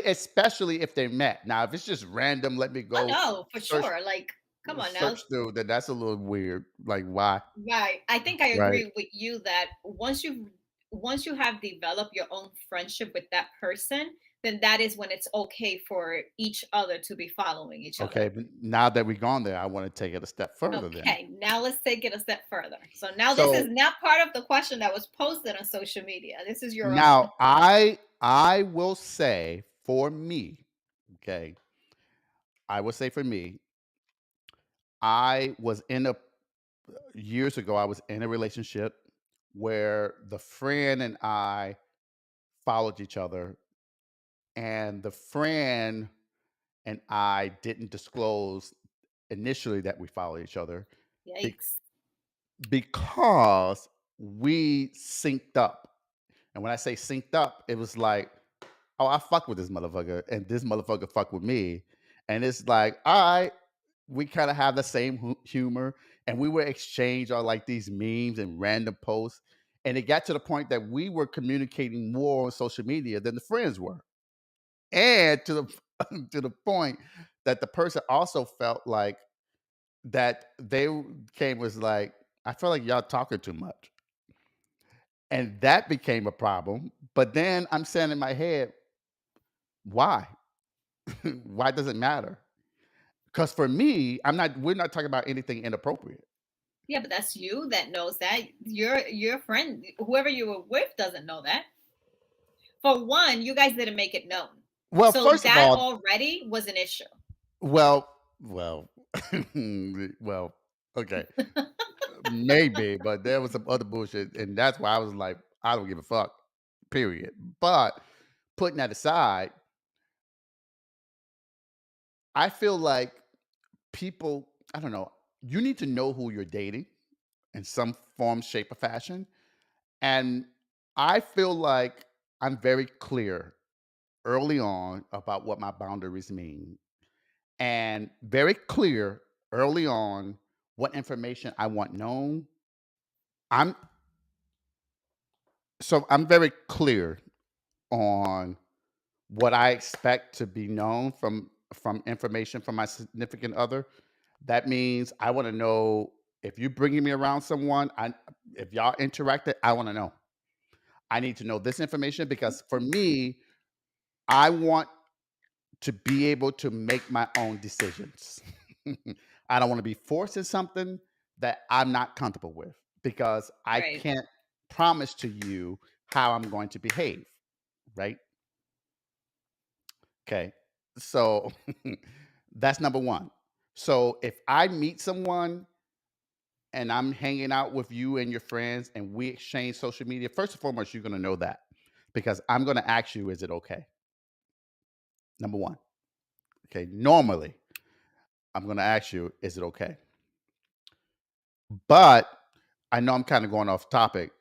especially if they met. Now, if it's just random, let me oh go no, for search sure. Like, come on now. search through, then that's a little weird. Like, why? Right. I think I Right. agree with you that once you have developed your own friendship with that person, then that is when it's okay for each other to be following each Okay, other. but now that we've gone there, I want to take it a step further then. Okay, now let's take it a step further. So now this is So not part of the question that was posted on social media. This is your own. now I will say for me, okay, I will say for me, I was in a years ago, I was in a relationship where the friend and I followed each other, and the friend and I didn't disclose initially that we followed each other be- Yikes. because we synced up. And when I say synced up, it was like, oh, I fuck with this motherfucker, and this motherfucker fuck with me. And it's like, all right, we kind of have the same humor, and we would exchange all like these memes and random posts. And it got to the point that we were communicating more on social media than the friends were. And to the to the point that the person also felt like that came was like, I feel like y'all talking too much. And that became a problem. But then I'm saying in my head, why? Why does it matter? Because for me, we're not talking about anything inappropriate. Yeah, but that's you that knows that. Your friend, whoever you were with, doesn't know that. For one, you guys didn't make it known. Well, So first of that all, already was an issue. well, well, okay, maybe, but there was some other bullshit, and that's why I was like, I don't give a fuck, period. But putting that aside, I feel like people, I don't know, you need to know who you're dating in some form, shape, or fashion. And I feel like I'm very clear early on about what my boundaries mean, and very clear early on what information I want known. I'm I'm very clear on what I expect to be known from information from my significant other. That means I want to know if you're bringing me around someone, if y'all interacted, I want to know. I need to know this information because for me, I want to be able to make my own decisions. I don't want to be forced in something that I'm not comfortable with because I Right. can't promise to you how I'm going to behave, right? Okay. So that's number one. So if I meet someone and I'm hanging out with you and your friends and we exchange social media, first and foremost, you're going to know that because I'm going to ask you, is it okay? Number one. Okay. Normally, I'm going to ask you, is it okay? But I know I'm kind of going off topic,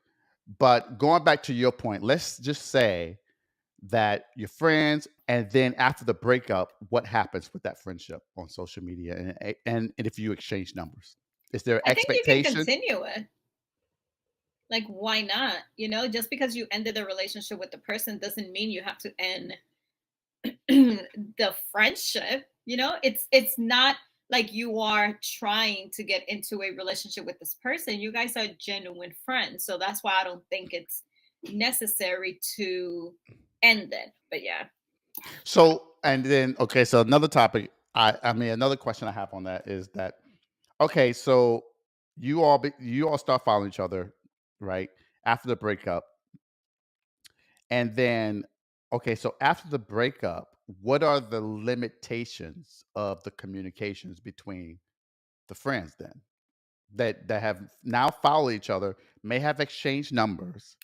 but going back to your point, let's just say that you're friends, and then after the breakup, what happens with that friendship on social media, and if you exchange numbers, is there I think you can expectation? continue it. Like, why not? Just because you ended a relationship with the person doesn't mean you have to end the friendship. It's not like you are trying to get into a relationship with this person. You guys are genuine friends. So that's why I don't think it's necessary to end it. But yeah. So, and then okay, so another topic, I mean another question I have on that is that okay, so you all start following each other, right? After the breakup, and then okay, so after the breakup. what are the limitations of the communications between the friends then that have now followed each other, may have exchanged numbers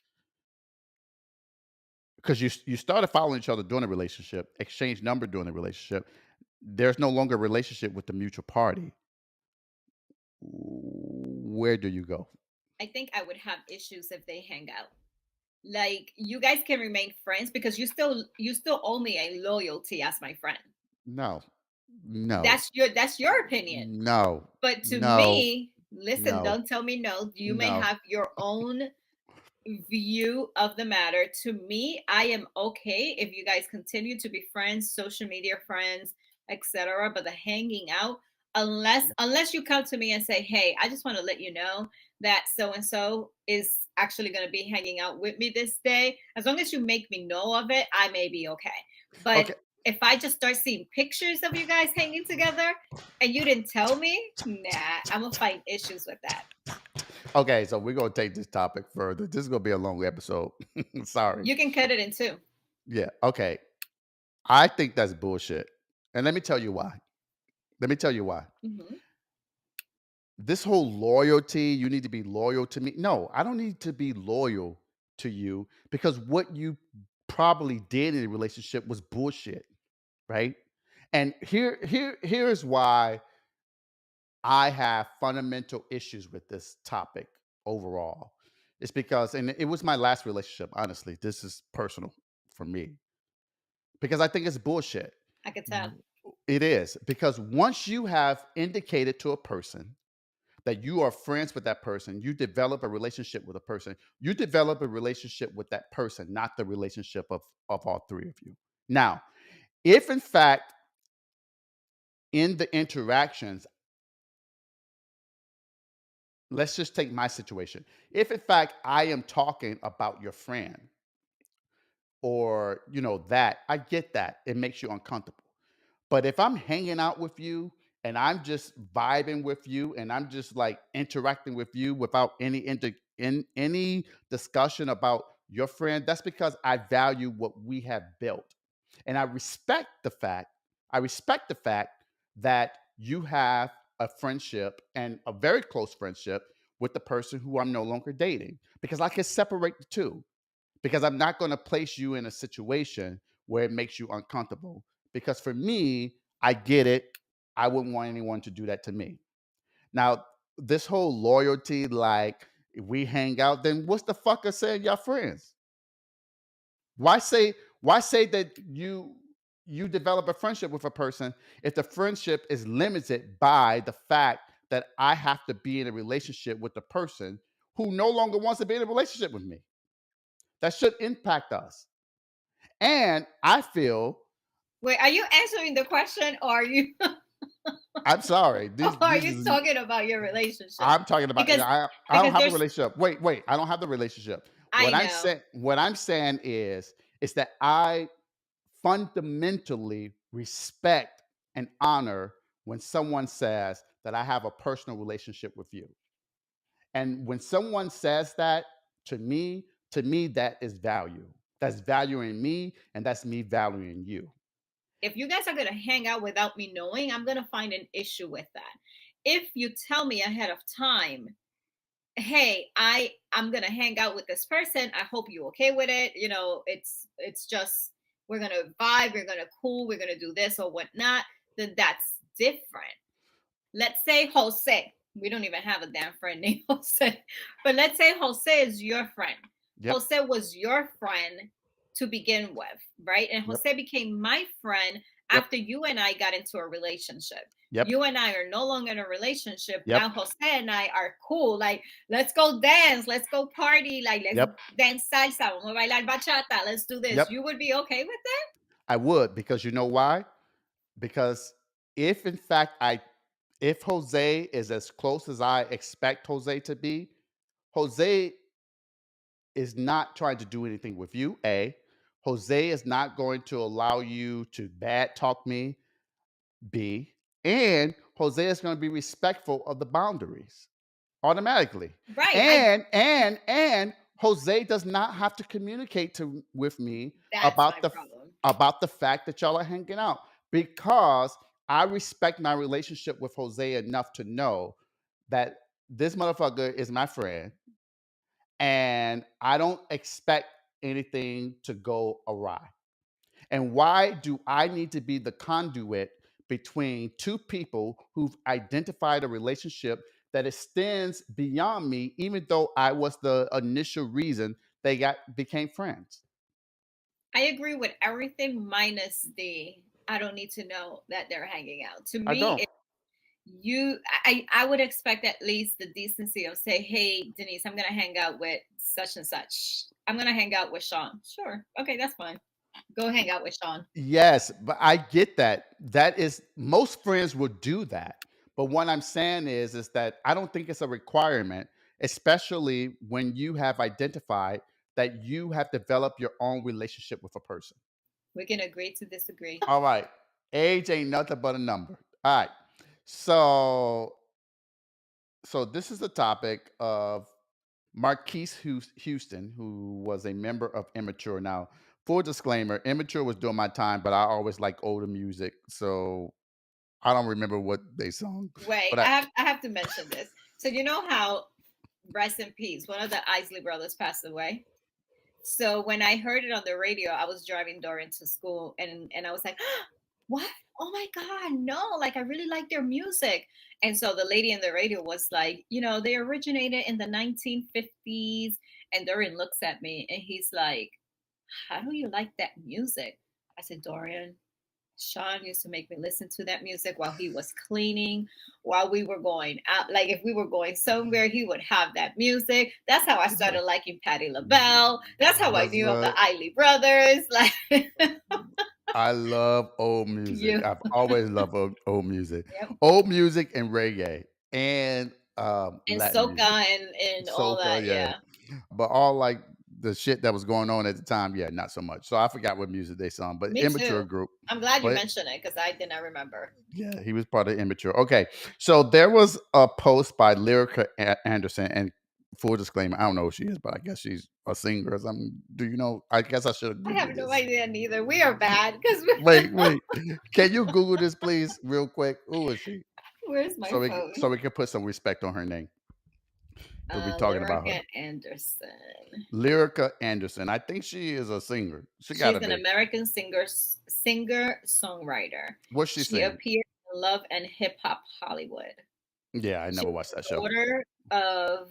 because you started following each other during a relationship, exchanged number during a relationship. There's no longer a relationship with the mutual party. Where do you go? I think I would have issues if they hang out. Like you guys can remain friends because you still owe me a loyalty as my friend. No, no, That's your opinion. no, But to no, me, listen, no, don't tell me no. You may no. have your own view of the matter. To me, I am okay if you guys continue to be friends, social media friends, etc. But the hanging out, unless you come to me and say, "Hey, I just want to let you know that so and so is actually going to be hanging out with me this day." As long as you make me know of it, I may be okay. But Okay, if I just start seeing pictures of you guys hanging together and you didn't tell me, nah, I'm gonna find issues with that. okay. So we're gonna take this topic further. This is gonna be a long episode. Sorry. You can cut it in two. Yeah. Okay. I think that's bullshit, and let me tell you why. Let me tell you why. Mhm. This whole loyalty, you need to be loyal to me. No, I don't need to be loyal to you because what you probably did in a relationship was bullshit, right? And here's why I have fundamental issues with this topic overall. It's because, and it was my last relationship, honestly. This is personal for me because I think it's bullshit. I could tell. It is because once you have indicated to a person that you are friends with that person, you develop a relationship with a person, you develop a relationship with that person, not the relationship of all three of you. Now, if in fact in the interactions, let's just take my situation. If in fact I am talking about your friend or that, I get that. It makes you uncomfortable. But if I'm hanging out with you and I'm just vibing with you and I'm just like interacting with you without any discussion about your friend, that's because I value what we have built. And I respect the fact that you have a friendship and a very close friendship with the person who I'm no longer dating because I can separate the two because I'm not going to place you in a situation where it makes you uncomfortable. Because for me, I get it. I wouldn't want anyone to do that to me. Now, this whole loyalty, like if we hang out, then what's the fuck of saying y'all friends? Why say why say that you develop a friendship with a person if the friendship is limited by the fact that I have to be in a relationship with the person who no longer wants to be in a relationship with me? That should impact us. And I feel, Wait, are you answering the question or are you I'm sorry. or These are these you is talking about your relationship? I'm talking about. Because I don't because have the there's relationship. Wait. I don't have the relationship. I know. What I'm saying is that I fundamentally respect and honor when someone says that I have a personal relationship with you. And when someone says that to me that is value. That's valuing me and that's me valuing you. If you guys are gonna hang out without me knowing, I'm gonna find an issue with that. If you tell me ahead of time, hey, I'm gonna hang out with this person, I hope you okay with it, it's just we're gonna vibe, we're gonna cool, we're gonna do this or whatnot, then that's different. Let's say Jose, we don't even have a damn friend named Jose, but let's say Jose is your friend. Yep. Jose was your friend to begin with, right? And Yep. Jose became my friend Yep. after you and I got into a relationship. Yep. You and I are no longer in a relationship. Now Yep. Jose and I are cool. Like, let's go dance, let's go party, like let's Yep. dance salsa, vamos a bailar bachata, let's do this. Yep. You would be okay with that? I would because you know why? Because if in fact if Jose is as close as I expect Jose to be, Jose is not trying to do anything with you. A, Jose is not going to allow you to bad talk me. B, and Jose is going to be respectful of the boundaries automatically. Right. And Jose does not have to communicate with me That's about my the problem. about the fact that y'all are hanging out because I respect my relationship with Jose enough to know that this motherfucker is my friend and I don't expect anything to go awry. And why do I need to be the conduit between two people who've identified a relationship that extends beyond me, even though I was the initial reason they got became friends? I agree with everything minus the I don't need to know that they're hanging out. To I me, don't. I would expect at least the decency of say, hey Denise, I'm gonna hang out with such and such. I'm gonna hang out with Sean. Sure. Okay, that's fine. Go hang out with Sean. Yes, but I get that. That is most friends would do that. But what I'm saying is that I don't think it's a requirement, especially when you have identified that you have developed your own relationship with a person. We can agree to disagree. All right. Age ain't nothing but a number. All right. So this is the topic of Marquise Houston, who was a member of Immature. Now, full disclaimer, Immature was doing my time, but I always like older music. So I don't remember what they sung. Wait, But I I have to mention this. So you know how rest in peace, one of the Isley brothers passed away. So when I heard it on the radio, I was driving Dorian to school and I was like, what? Oh my God, no, like I really like their music. And so the lady in the radio was like, they originated in the 1950s. And Dorian looks at me and he's like, how do you like that music? I said, Dorian, Sean used to make me listen to that music while he was cleaning, while we were going out. Like if we were going somewhere, he would have that music. That's how I started liking Patti LaBelle. That's how I that's knew of the what Isley Brothers. Like I love old music. you, I've always loved old music. yep. Old music and reggae and And Latin soca music. and all Soca, that. yeah. Yeah. But all like the shit that was going on at the time, yeah, not so much. So I forgot what music they sung, but Me Immature too. group. I'm glad you But mentioned it because I did not remember. yeah, he was part of Immature. Okay, so there was a post by Lyrica Anderson, and full disclaimer, I don't know who she is, but I guess she's a singer or something. Do you know? I guess I should have I have Googled no this. idea neither. We are bad because Wait, can you Google this, please, real quick? Who is she? where's my So phone? we can put some respect on her name because we're talking about her. Lyrica Anderson. Lyrica Anderson. I think she is a singer. She got She's to an be. American singer-songwriter. What's she She sing? appeared in Love and Hip Hop Hollywood. Yeah, I She never was watched that the show. daughter of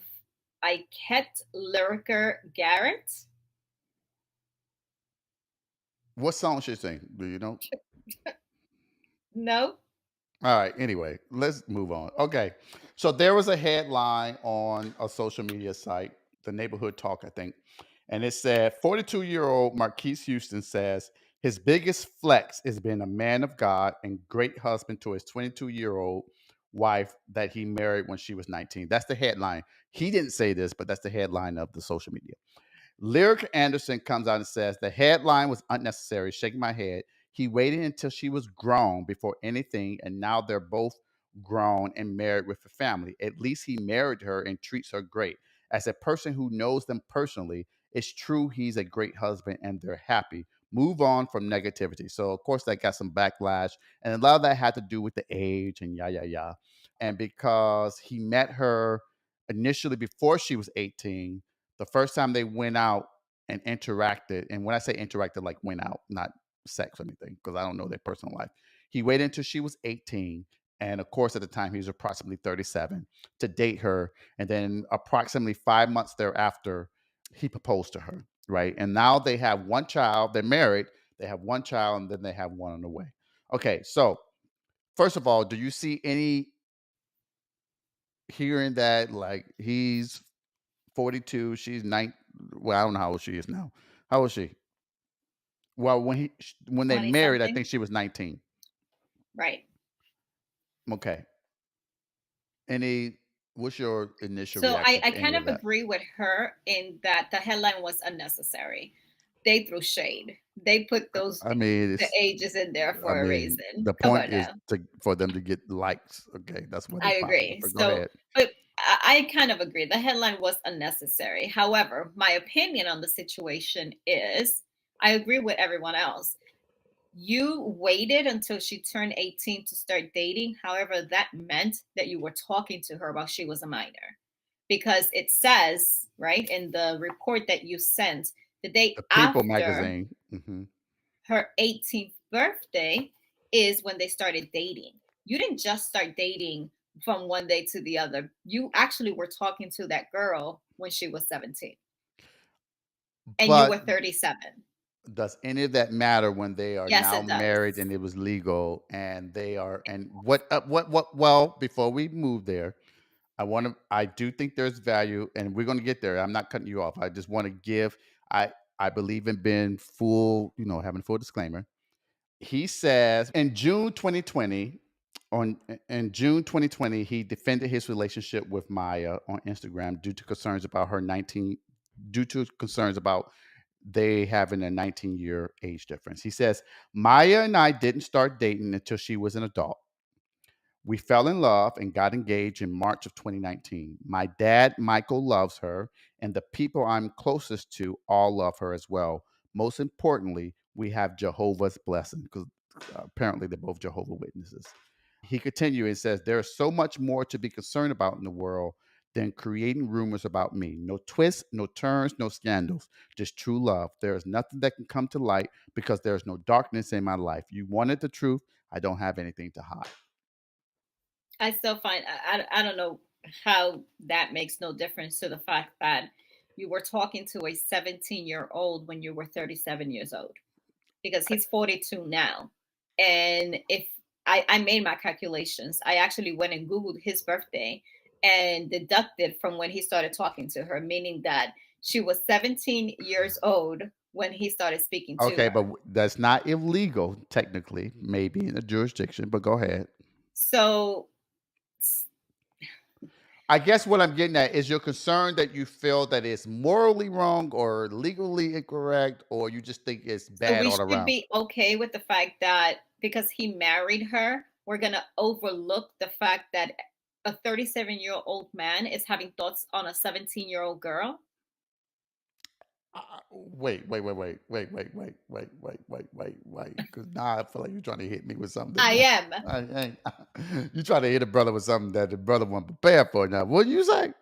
Ikette Lyrica Garrett. What song she sing? Do you know? No, All right. Anyway, let's move on. Okay. So there was a headline on a social media site, the Neighborhood Talk, I think, and it said 42-year-old Marquise Houston says his biggest flex is being a man of God and great husband to his 22-year-old wife that he married when she was 19. That's the headline. He didn't say this, but that's the headline of the social media. Lyric Anderson comes out and says the headline was unnecessary, shaking my head. He waited until she was grown before anything, and now they're both grown and married with a family. At least he married her and treats her great. As a person who knows them personally, it's true he's a great husband and they're happy. Move on from negativity. So, of course, that got some backlash, and a lot of that had to do with the age and yah. And because he met her initially before she was 18, the first time they went out and interacted, and when I say interacted, like went out, not sex or anything, because I don't know their personal life. He waited until she was 18. And of course, at the time, he was approximately 37 to date her. And then approximately 5 months thereafter, he proposed to her. Right. And now they have one child. They're married. They have one child, and then they have one on the way. Okay. So, first of all, do you see any hearing that like he's 42, she's 9, well, I don't know how old she is now. How old is she? Well, when they 20 married, I something. think she was 19. Right. Okay. Any what's your initial So I, reaction I to any kind of of that? agree with her in that the headline was unnecessary. They threw shade. They put those I mean, the ages in there I for a mean, reason. the Come point on is now. for them to get likes. Okay, that's why I they're popular. agree. But go So, ahead. but I kind of agree. The headline was unnecessary. However, my opinion on the situation is I agree with everyone else. You waited until she turned 18 to start dating. However, that meant that you were talking to her while she was a minor. Because it says, right, in the report that you sent, the day The People after magazine. Hmm. her 18th birthday is when they started dating. You didn't just start dating from one day to the other. You actually were talking to that girl when she was 17 and you But were 37. does any of that matter when they are Yes, now it does. married and it was legal and they are and what well, before we move there, I do think there's value and we're going to get there. I'm not cutting you off. I just want to give I believe in being full, having full disclaimer. He says in June 2020, he defended his relationship with Maya on Instagram due to concerns about they having a 19-year age difference. He says, Maya and I didn't start dating until she was an adult. We fell in love and got engaged in March of 2019. My dad, Michael, loves her, and the people I'm closest to all love her as well. Most importantly, we have Jehovah's blessing because apparently they're both Jehovah Witnesses. He continued and says, there's so much more to be concerned about in the world than creating rumors about me. No twists, no turns, no scandals, just true love. There is nothing that can come to light because there's no darkness in my life. You wanted the truth. I don't have anything to hide. I still find I don't know how that makes no difference to the fact that you were talking to a 17-year-old when you were 37 years old, because he's 42 now. And if I made my calculations, I actually went and Googled his birthday and deducted from when he started talking to her, meaning that she was 17 years old when he started speaking to Okay, but her. that's not illegal technically, maybe in a jurisdiction, but go ahead. So I guess what I'm getting at is you're concerned that you feel that it's morally wrong or legally incorrect, or you just think it's So bad we all should around. be okay with the fact that because he married her, we're going to overlook the fact that a 37-year-old man is having thoughts on a 17-year-old girl. Wait. Because now I feel like you're trying to hit me with something I that am. I ain't. You trying to hit a brother with something that the brother wasn't prepared for. Now, what you say?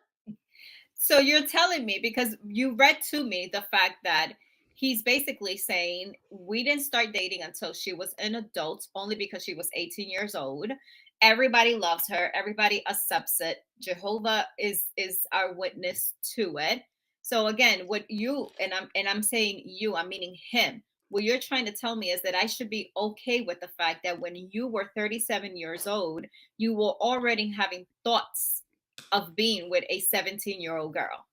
So you're telling me, because you read to me the fact that he's basically saying we didn't start dating until she was an adult, only because she was 18 years old. Everybody loves her, everybody accepts it. Jehovah is our witness to it. So again, what you and I'm saying you, I'm meaning him. What you're trying to tell me is that I should be okay with the fact that when you were 37 years old, you were already having thoughts of being with a 17-year-old girl.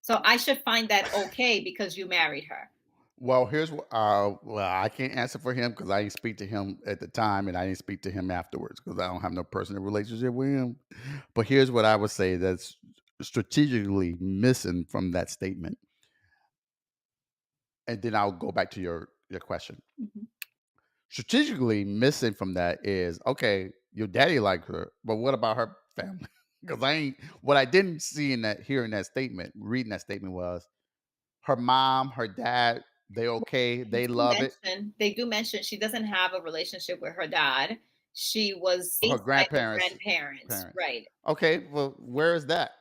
So I should find that okay because you married her. Well, well, I can't answer for him because I didn't speak to him at the time and I didn't speak to him afterwards because I don't have no personal relationship with him. But here's what I would say that's strategically missing from that statement. And then I'll go back to your question. Mhm. Strategically missing from that is okay, your daddy liked her, but what about her family? Because I ain't what I didn't see in that hearing that statement, reading that statement was her mom, her dad, they okay, they love it. They do mention she doesn't have a relationship with her dad. She was Her raised by her grandparents grandparents, parents. right? Okay, well, where is that?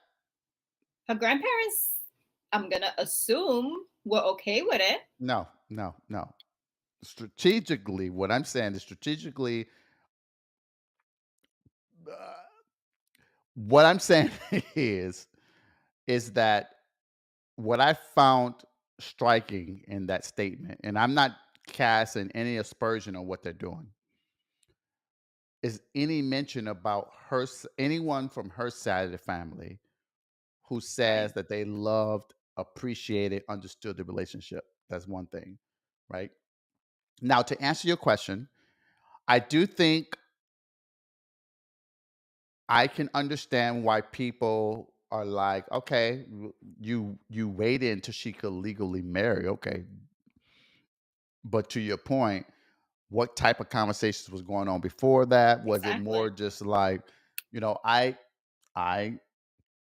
Her grandparents, I'm gonna assume, were okay with it. No. Strategically, what I'm saying is strategically, uh, what I'm saying is is that what I found striking in that statement, and I'm not casting any aspersion on what they're doing, is any mention about anyone from her side of the family who Right. says that they loved, appreciated, understood the relationship. That's one thing, right? Now, to answer your question, I do think I can understand why people are like, okay, you waited until she could legally marry, okay, but to your point, what type of conversations was going on before that? Was it Exactly. more just like, you know, I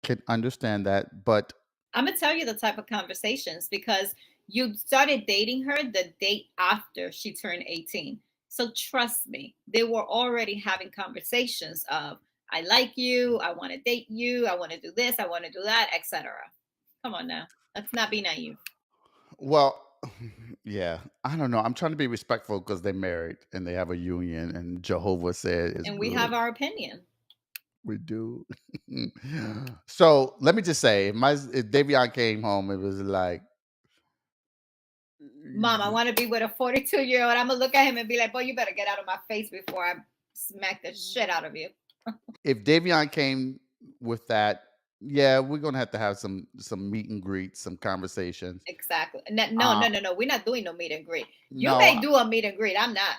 can understand that, but I'm gonna tell you the type of conversations because You started dating her the day after she turned 18. So trust me, they were already having conversations of, I like you, I want to date you, I want to do this, I want to do that, etc. Come on now. Let's not be naive. Well, yeah, I don't know. I'm trying to be respectful because they're married and they have a union, and Jehovah said it's And we have good. our opinion. We do. So let me just say, if Davion came home, it was like, Mom, I want to be with a 42-year-old. I'm going to look at him and be like, boy, you better get out of my face before I smack the shit out of you. if Davion came with that, yeah, we're gonna have to have some meet and greets, some conversations. Exactly. No, no, Uh, no, no, no. We're not doing no meet and greet. You no, may do a meet and greet. I'm not.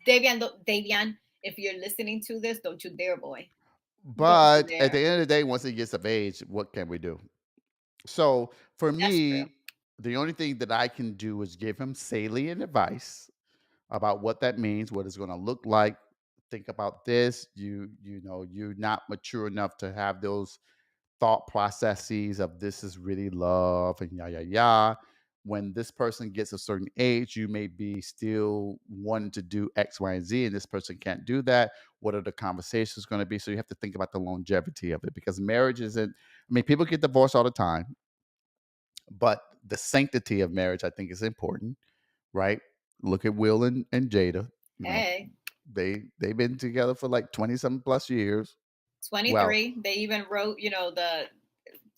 Davian, if you're listening to this, don't you dare, boy. Don't you but at the dare. end of the day, once he gets of age, what can we do? So for That's true. me, the only thing that I can do is give him salient advice about what that means, what it's going to look like. Think about this. You know, you're not mature enough to have those thought processes of this is really love and yah yah yah. When this person gets a certain age, you may be still wanting to do X, Y, and Z, and this person can't do that. What are the conversations going to be? So you have to think about the longevity of it because marriage isn't. I mean, people get divorced all the time, but the sanctity of marriage, I think, is important, right? Look at Will and Jada. You know, Hey, they've been together for like 20 something plus years. Well, 23. They even wrote, the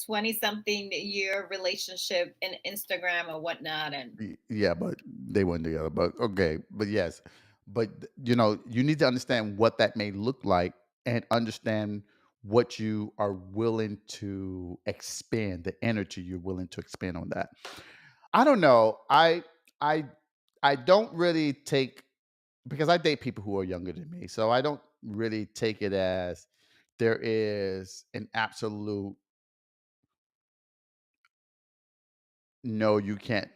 20 something year relationship in Instagram or whatnot. And Yeah, but they weren't together. But okay, but yes, but you know, you need to understand what that may look like and understand what you are willing to expand, the energy you're willing to expand on that. I don't know. I I don't really take because I date people who are younger than me, so I don't really take it as there is an absolute no, you can't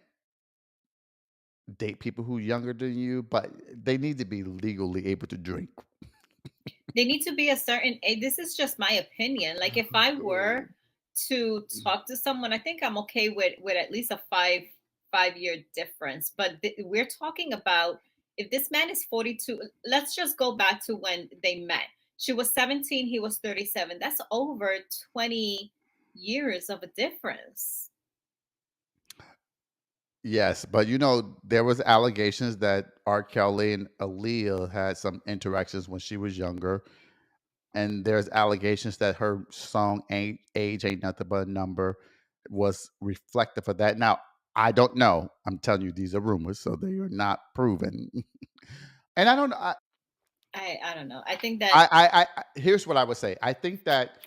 date people who younger than you, but they need to be legally able to drink. they need to be a certain age. This is just my opinion. Like if I were to talk to someone, I think I'm okay with at least a 5 year difference. But we're talking about, if this man is 42, let's just go back to when they met. She was 17, he was 37. That's over 20 years of a difference. Yes, but you know, there was allegations that R. Kelly and Aaliyah had some interactions when she was younger, and there's allegations that her song "Age Ain't Nothing But a Number" was reflective of that. Now, I don't know. I'm telling you, these are rumors, so they are not proven. And I don't. I don't know. I think that Here's what I would say. I think that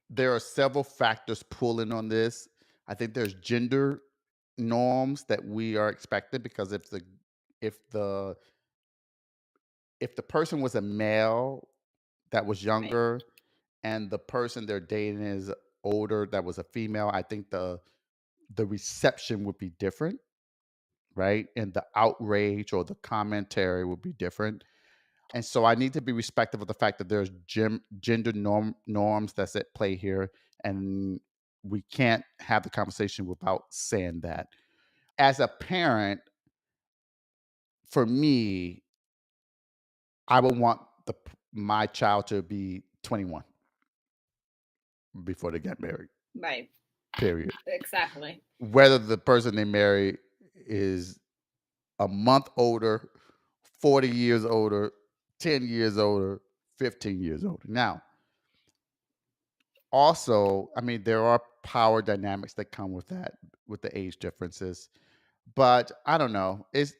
there are several factors pulling on this. I think there's gender norms that we are expected because if the if the person was a male that was right, younger and the person they're dating is older that was a female, I think the reception would be different, right? And the outrage or the commentary would be different. And so I need to be respectful of the fact that there's gender norms that's at play here, and we can't have the conversation without saying that. As a parent, for me, I would want my child to be 21 before they get married. right, Period. exactly. Whether the person they marry is a month older, 40 years older, 10 years older, 15 years older. Now, also, I mean, there are power dynamics that come with that, with the age differences. But I don't know. It's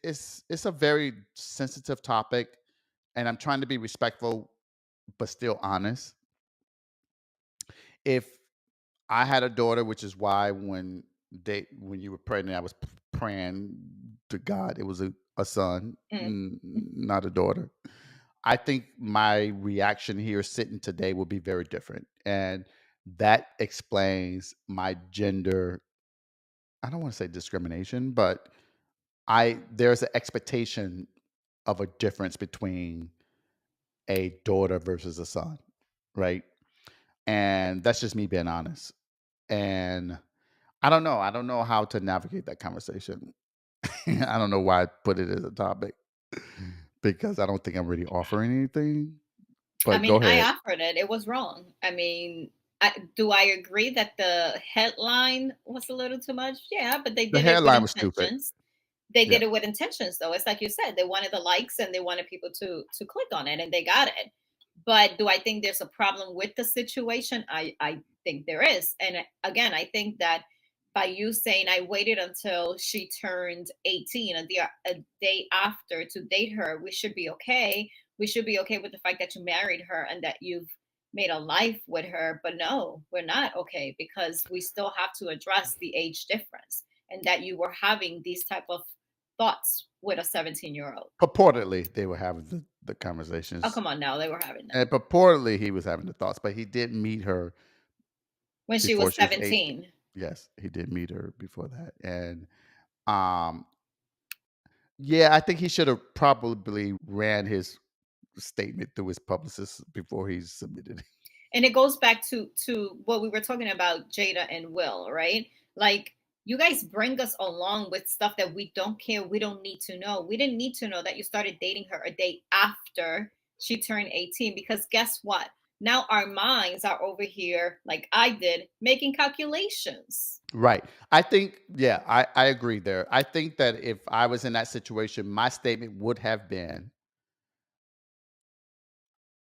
a very sensitive topic, and I'm trying to be respectful but still honest. If I had a daughter, which is why when you were pregnant, I was praying to God it was a son, Mm. not a daughter. I think my reaction here sitting today will be very different. And that explains my gender. I don't want to say discrimination, but I there's an expectation of a difference between a daughter versus a son, right? And that's just me being honest. And I don't know. I don't know how to navigate that conversation. I don't know why I put it as a topic because I don't think I'm really offering anything. I But mean, go I ahead. offered it. It was wrong. I mean, do I agree that the headline was a little too much? Yeah, but they The did it with headline was stupid. intentions. They Yeah. did it with intentions, though. It's like you said, they wanted the likes and they wanted people to click on it, and they got it. But do I think there's a problem with the situation? I think there is, and again, I think that by you saying I waited until she turned 18, a day after to date her, we should be okay. We should be okay with the fact that you married her and that you've made a life with her. But no, we're not okay because we still have to address the age difference and that you were having these type of thoughts with a 17-year-old. Purportedly, they were having the Oh, conversations. come on now, they were having And them purportedly, he was having the thoughts, but he did meet her when she before was she was 8. 17. Yes, he did meet her before that. And um, yeah, I think he should have probably ran his statement through his publicist before he submitted it. And it goes back to what we were talking about, Jada and Will, right? Like, you guys bring us along with stuff that we don't care, we don't need to know. We didn't need to know that you started dating her a day after she turned 18, because guess what, now our minds are over here, like I did, making calculations. Right. I think, yeah, I agree there. I think that if I was in that situation, my statement would have been,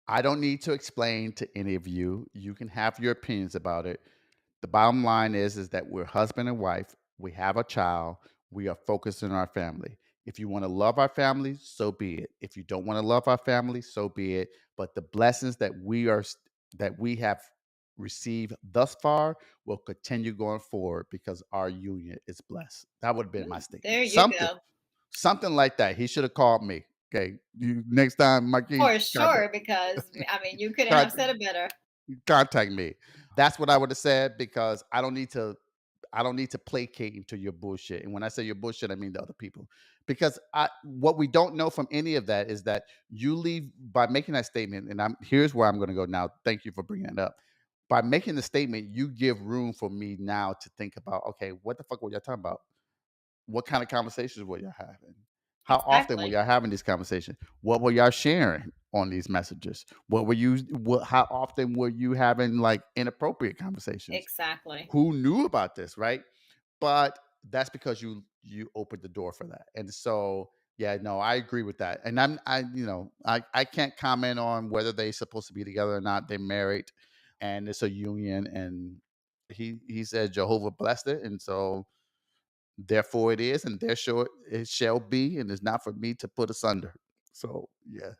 I don't need to explain to any of you. You can have your opinions about it. The bottom line is that we're husband and wife. We have a child. We are focused on our family. If you want to love our family, so be it. If you don't want to love our family, so be it. But the blessings that we have received thus far will continue going forward because our union is blessed. That would have been my There statement. you Something, go. something like that. He should have called me. Okay, you next time, Marquise, For sure, because I mean, you couldn't have contact, said it better. contact me. That's what I would have said because I don't need to placate into your bullshit. And when I say your bullshit, I mean the other people. Because what we don't know from any of that is that you leave by making that statement. And here's where I'm going to go now. Thank you for bringing it up. By making the statement, you give room for me now to think about, okay, what the fuck were y'all talking about? What kind of conversations were y'all having? How often were Exactly. y'all having these conversations? What were y'all sharing on these messages? How often were you having like inappropriate conversations? Exactly. Who knew about this, right? But that's because you opened the door for that. And so, yeah, no, I agree with that. And I can't comment on whether they're supposed to be together or not. They're married and it's a union, and he said Jehovah blessed it, and so therefore it is, and there sure it shall be, and it's not for me to put asunder. So yeah.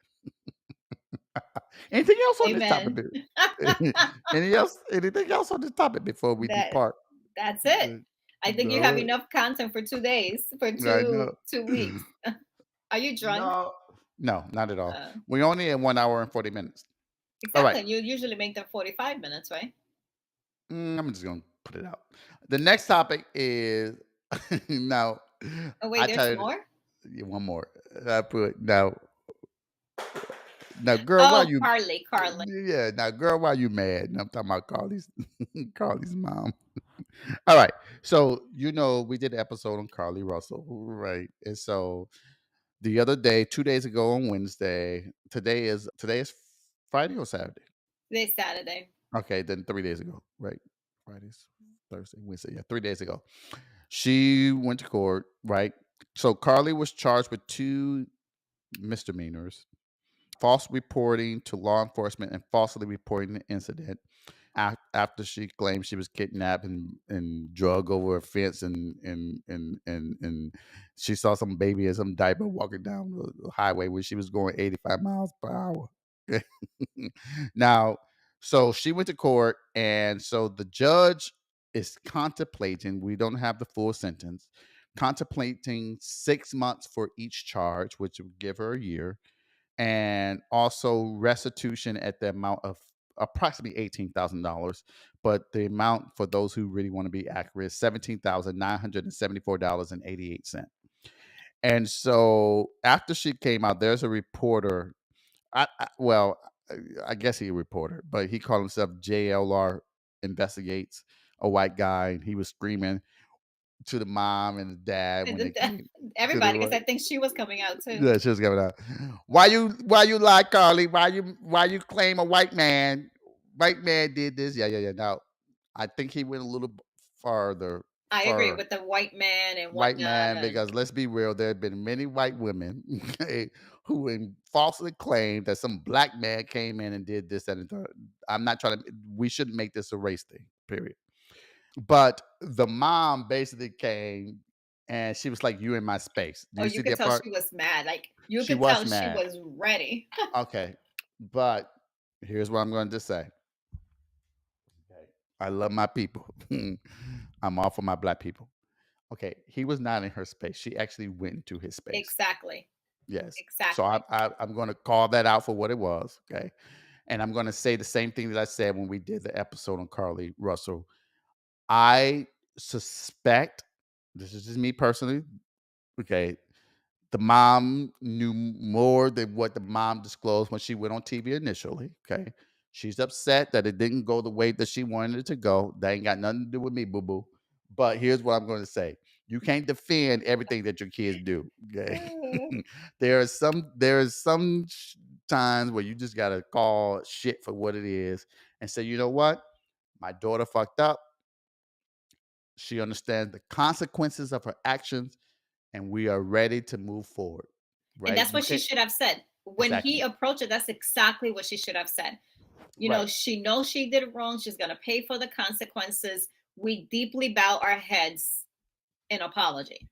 Anything else on this topic? Amen. Anything else on this topic before we that depart? that's it. I think you All have right. enough content for 2 days, for I two know. 2 weeks. Are you drunk? No. No, not at all. Uh, We only at 1 hour and 40 minutes. All right. exactly. You usually make them 45 minutes, right? I'm just gonna put it out. The next topic is now. Oh wait, I there's tell you more. one more. I put now, girl. Why Oh, you? Carly. Yeah, now, girl. Why you mad? And I'm talking about Carly's Carly's mom. All right. So we did an episode on Carly Russell, right? And so the other day, 2 days ago on Wednesday. Today is Friday or Saturday. This Saturday. Okay, then 3 days ago, right? Friday's Thursday, Wednesday. Yeah, 3 days ago. She went to court, right? So Carly was charged with two misdemeanors: false reporting to law enforcement and falsely reporting the incident after she claimed she was kidnapped and drug over a fence, and she saw some baby in some diaper walking down the highway when she was going 85 miles per hour. Now, so she went to court, and so the judge is contemplating, we don't have the full sentence, contemplating 6 months for each charge, which would give her a year, and also restitution at the amount of approximately $18,000. But the amount, for those who really want to be accurate, $17,974.88. And so after she came out, there's a reporter. Well, I guess he a reporter, but he called himself JLR Investigates. a white guy, and he was screaming to the mom and the dad And when they then came to everybody, because the I think she was coming out too. yeah, she was giving out. Why you lie, Carly? Why you claim a white man? White man did this. Yeah, yeah, yeah. Now, I think he went a little farther I agree for with the white man and white whatnot. man because let's be real, there have been many white women okay, who falsely claimed that some black man came in and did this and the third. I'm not trying to. We shouldn't make this a race thing. Period. But the mom basically came and she was like, "You in my space." Do Oh, you you see could that tell part? she was mad. Like you She could was tell she mad. was ready. Okay. But here's what I'm going to say. Okay. I love my people. I'm all for my black people. Okay. He was not in her space. She actually went into his space. Exactly. Yes. So Exactly. I'm going to call that out for what it was. Okay. And I'm going to say the same thing that I said when we did the episode on Carly Russell. I suspect, this is just me personally. Okay. The mom knew more than what the mom disclosed when she went on TV initially. Okay. She's upset that it didn't go the way that she wanted it to go. That ain't got nothing to do with me, boo boo. But here's what I'm going to say. You can't defend everything that your kids do. Okay. there is some times where you just gotta call shit for what it is and say, you know what? My daughter fucked up. She understands the consequences of her actions and we are ready to move forward. And Right? that's You what she can't should have said. When he exactly. approached it, that's exactly what she should have said. Right. She knows she did it wrong. She's going to pay for the consequences. We deeply bow our heads in apology.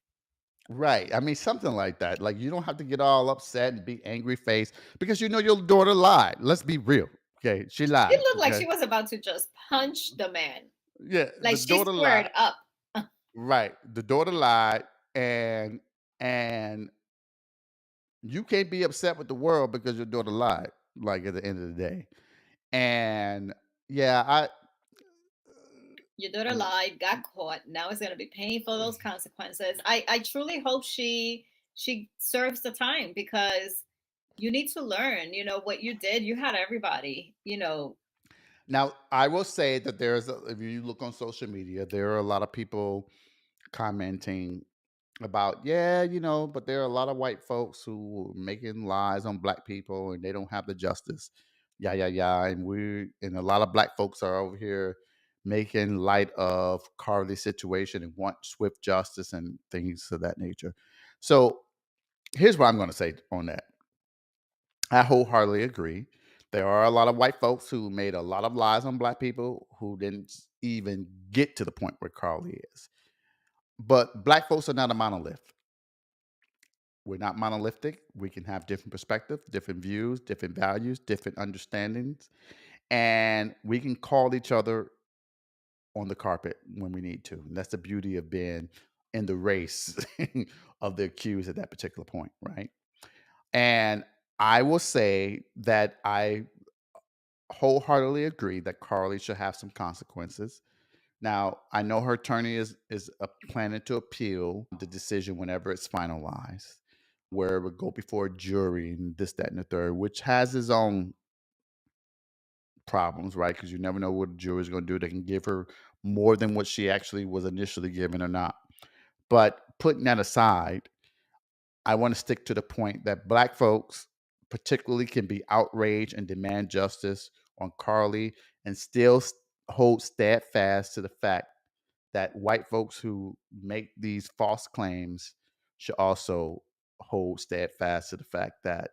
Right. I mean, something like that. Like you don't have to get all upset and be angry face because you know your daughter lied. Let's be real. Okay. She She lied. looked like Okay. she was about to just punch the man. Yeah. Like The she daughter lied. squared up. Right. The daughter lied and you can't be upset with the world because your daughter lied, like at the end of the day. And yeah, Your daughter w- lied, got caught. Now it's going to be paying for those consequences. I truly hope she serves the time, because you need to learn. What you did. You had everybody. now I will say that if you look on social media, there are a lot of people commenting about, yeah, but there are a lot of white folks who are making lies on black people and they don't have the justice. Yeah, yeah, yeah. And a lot of black folks are over here making light of Carly's situation and want swift justice and things of that nature. So here's what I'm going to say on that. I wholeheartedly agree. There are a lot of white folks who made a lot of lies on black people who didn't even get to the point where Carly is. But black folks are not a monolith. We're not monolithic. We can have different perspectives, different views, different values, different understandings, and we can call each other on the carpet when we need to. And that's the beauty of being in the race of the accused at that particular point, right? And I will say that I wholeheartedly agree that Carly should have some consequences. Now, I know her attorney is planning to appeal the decision whenever it's finalized, where it would go before a jury and this, that, and the third, which has its own problems, right? Because you never know what the jury is going to do. They can give her more than what she actually was initially given or not. But putting that aside, I want to stick to the point that black folks, particularly, can be outraged and demand justice on Carly and still hold steadfast to the fact that white folks who make these false claims should also hold steadfast to the fact that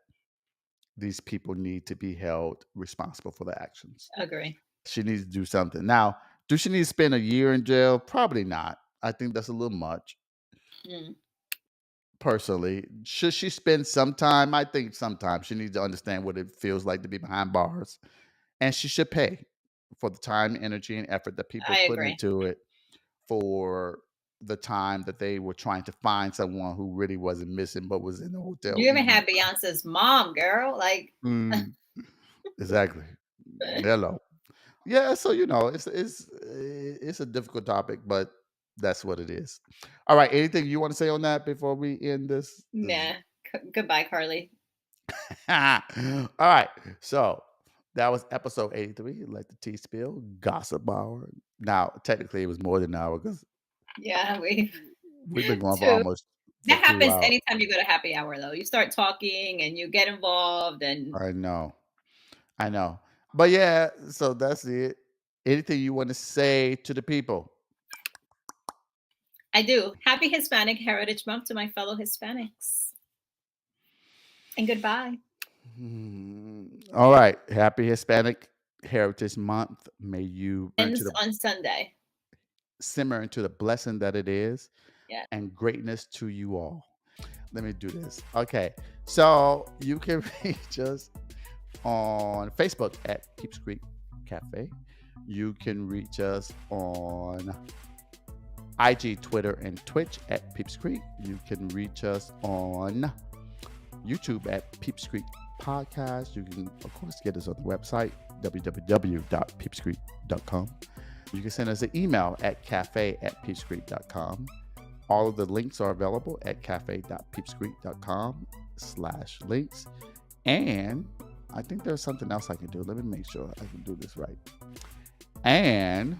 these people need to be held responsible for their actions. Agree. She needs to do something. Now, do she need to spend a year in jail? Probably not. I think that's a little much. Mm. Personally, should she spend some time? I think sometimes she needs to understand what it feels like to be behind bars, and she should pay for the time, energy, and effort that people I put agree. into it for the time that they were trying to find someone who really wasn't missing but was in the hotel You even eating. had Beyonce's mom, girl. Like, Mm, exactly. Hello. Yeah, so it's a difficult topic, but that's what it is. All right. Anything you want to say on that before we end this? nah. Goodbye, Carly. All right. So That was episode 83. Let the tea spill. Gossip hour. Now, technically, it was more than an hour because Yeah, we've we've been going for too. almost for That 2 happens hours. anytime you go to happy hour, though. You start talking and you get involved, and I know. I know. But yeah, so that's it. Anything you want to say to the people? I do. Happy Hispanic Heritage Month to my fellow Hispanics. And goodbye. All right. Happy Hispanic Heritage Month. May you Ends on Sunday. simmer into the blessing that it is Yeah. and greatness to you all. Let me do this. Okay. So you can reach us on Facebook at Peeps Creek Cafe. You can reach us on IG, Twitter, and Twitch at Peeps Creek. You can reach us on YouTube at Peeps Creek Podcast. You can, of course, get us on the website, www.peepscreek.com. You can send us an email at cafe@peepscreek.com. All of the links are available at cafe.peepscreek.com/links. And I think there's something else I can do. Let me make sure I can do this right. And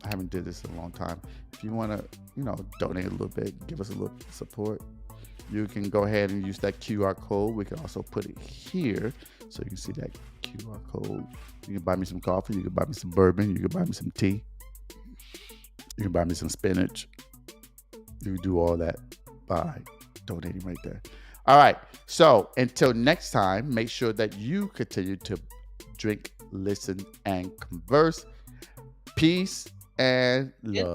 I haven't did this in a long time. If you want to, donate a little bit, give us a little support, you can go ahead and use that QR code. We can also put it here so you can see that QR code. You can buy me some coffee. You can buy me some bourbon. You can buy me some tea. You can buy me some spinach. You can do all that by donating right there. All right. So until next time, make sure that you continue to drink, listen, and converse. Peace and love.